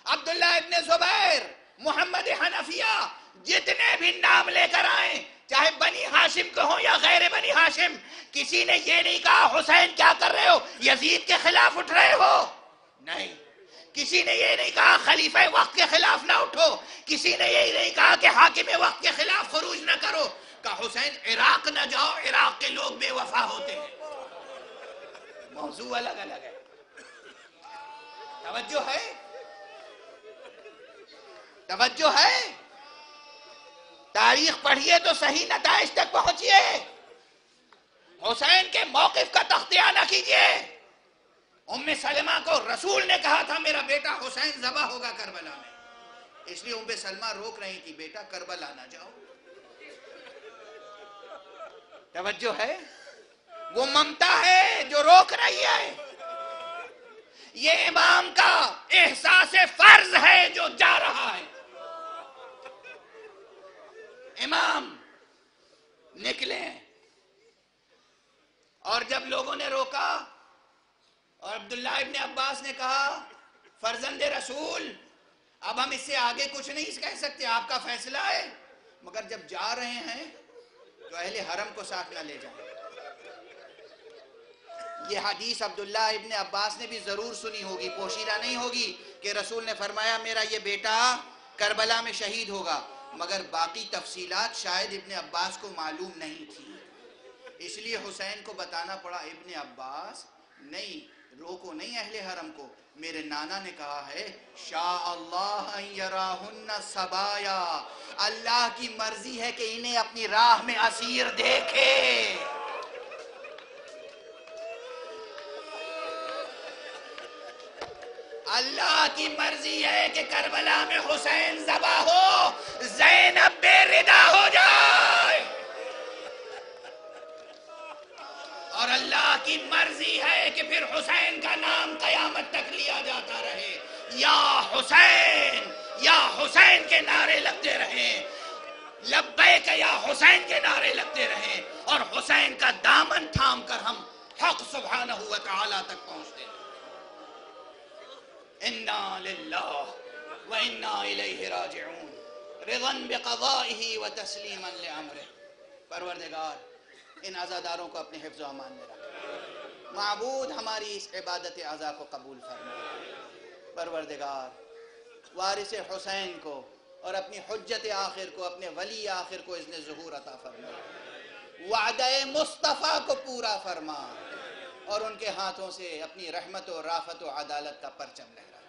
عبداللہ ابن زبیر، محمد حنفیہ، جتنے بھی نام لے کر آئیں، چاہے بنی ہاشم کے ہوں یا غیر بنی ہاشم، کسی نے یہ نہیں کہا حسین کیا کر رہے ہو، یزید کے خلاف اٹھ رہے ہو. نہیں. کسی نے یہ نہیں کہا خلیفہ وقت کے خلاف نہ اٹھو. کسی نے یہ نہیں کہا کہ حاکم وقت کے خلاف خروج نہ کرو. کہا حسین عراق نہ جاؤ، عراق کے لوگ بے وفا ہوتے ہیں. موضوع الگ الگ ہے. توجہ ہے؟ توجہ ہے؟ تاریخ پڑھیے تو صحیح نتائج تک پہنچیے. حسین کے موقف کا تختیہ نہ کیجیے. ام سلمہ کو رسول نے کہا تھا میرا بیٹا حسین ذبح ہوگا کربلا میں، اس لیے ام سلمہ روک رہی تھی بیٹا کربلا نہ جاؤ. توجہ ہے؟ وہ ممتا ہے جو روک رہی ہے. یہ امام کا احساس فرض ہے جو جا رہا ہے. امام نکلے اور جب لوگوں نے روکا اور عبداللہ ابن عباس نے کہا فرزند رسول اب ہم اس سے آگے کچھ نہیں کہہ سکتے، آپ کا فیصلہ ہے، مگر جب جا رہے ہیں تو اہل حرم کو ساتھ نہ لے جائیں. یہ حدیث عبداللہ ابن عباس نے بھی ضرور سنی ہوگی، پوشیدہ نہیں ہوگی، کہ رسول نے فرمایا میرا یہ بیٹا کربلا میں شہید ہوگا، مگر باقی تفصیلات شاید ابن عباس کو معلوم نہیں تھی، اس لیے حسین کو بتانا پڑا ابن عباس نہیں، روکو نہیں اہل حرم کو. میرے نانا نے کہا ہے شاء اللہ ان یراہن سبایا، اللہ کی مرضی ہے کہ انہیں اپنی راہ میں اسیر دیکھے. اللہ کی مرضی ہے کہ کربلا میں حسین ذبح ہو، زینب بے ردا ہو جائے، اور اللہ کی مرضی ہے کہ پھر حسین کا نام قیامت تک لیا جاتا رہے. یا حسین یا حسین کے نعرے لگتے رہیں، لبیک یا حسین کے نعرے لگتے رہیں، اور حسین کا دامن تھام کر ہم حق سبحانہ و تعالی تک پہنچتے ہیں. انا للہ و انا الیہ راجعون، رضا بقضائہ و تسلیما لامرہ. پروردگار ان عزاداروں کو اپنے حفظ و امان میں رکھ. معبود ہماری اس عبادت عزا کو قبول فرما. پروردگار وارث حسین کو اور اپنی حجت آخر کو، اپنے ولی آخر کو اذن ظہور عطا فرما. وعدہ مصطفیٰ کو پورا فرما اور ان کے ہاتھوں سے اپنی رحمت و رافت و عدالت کا پرچم لہرا.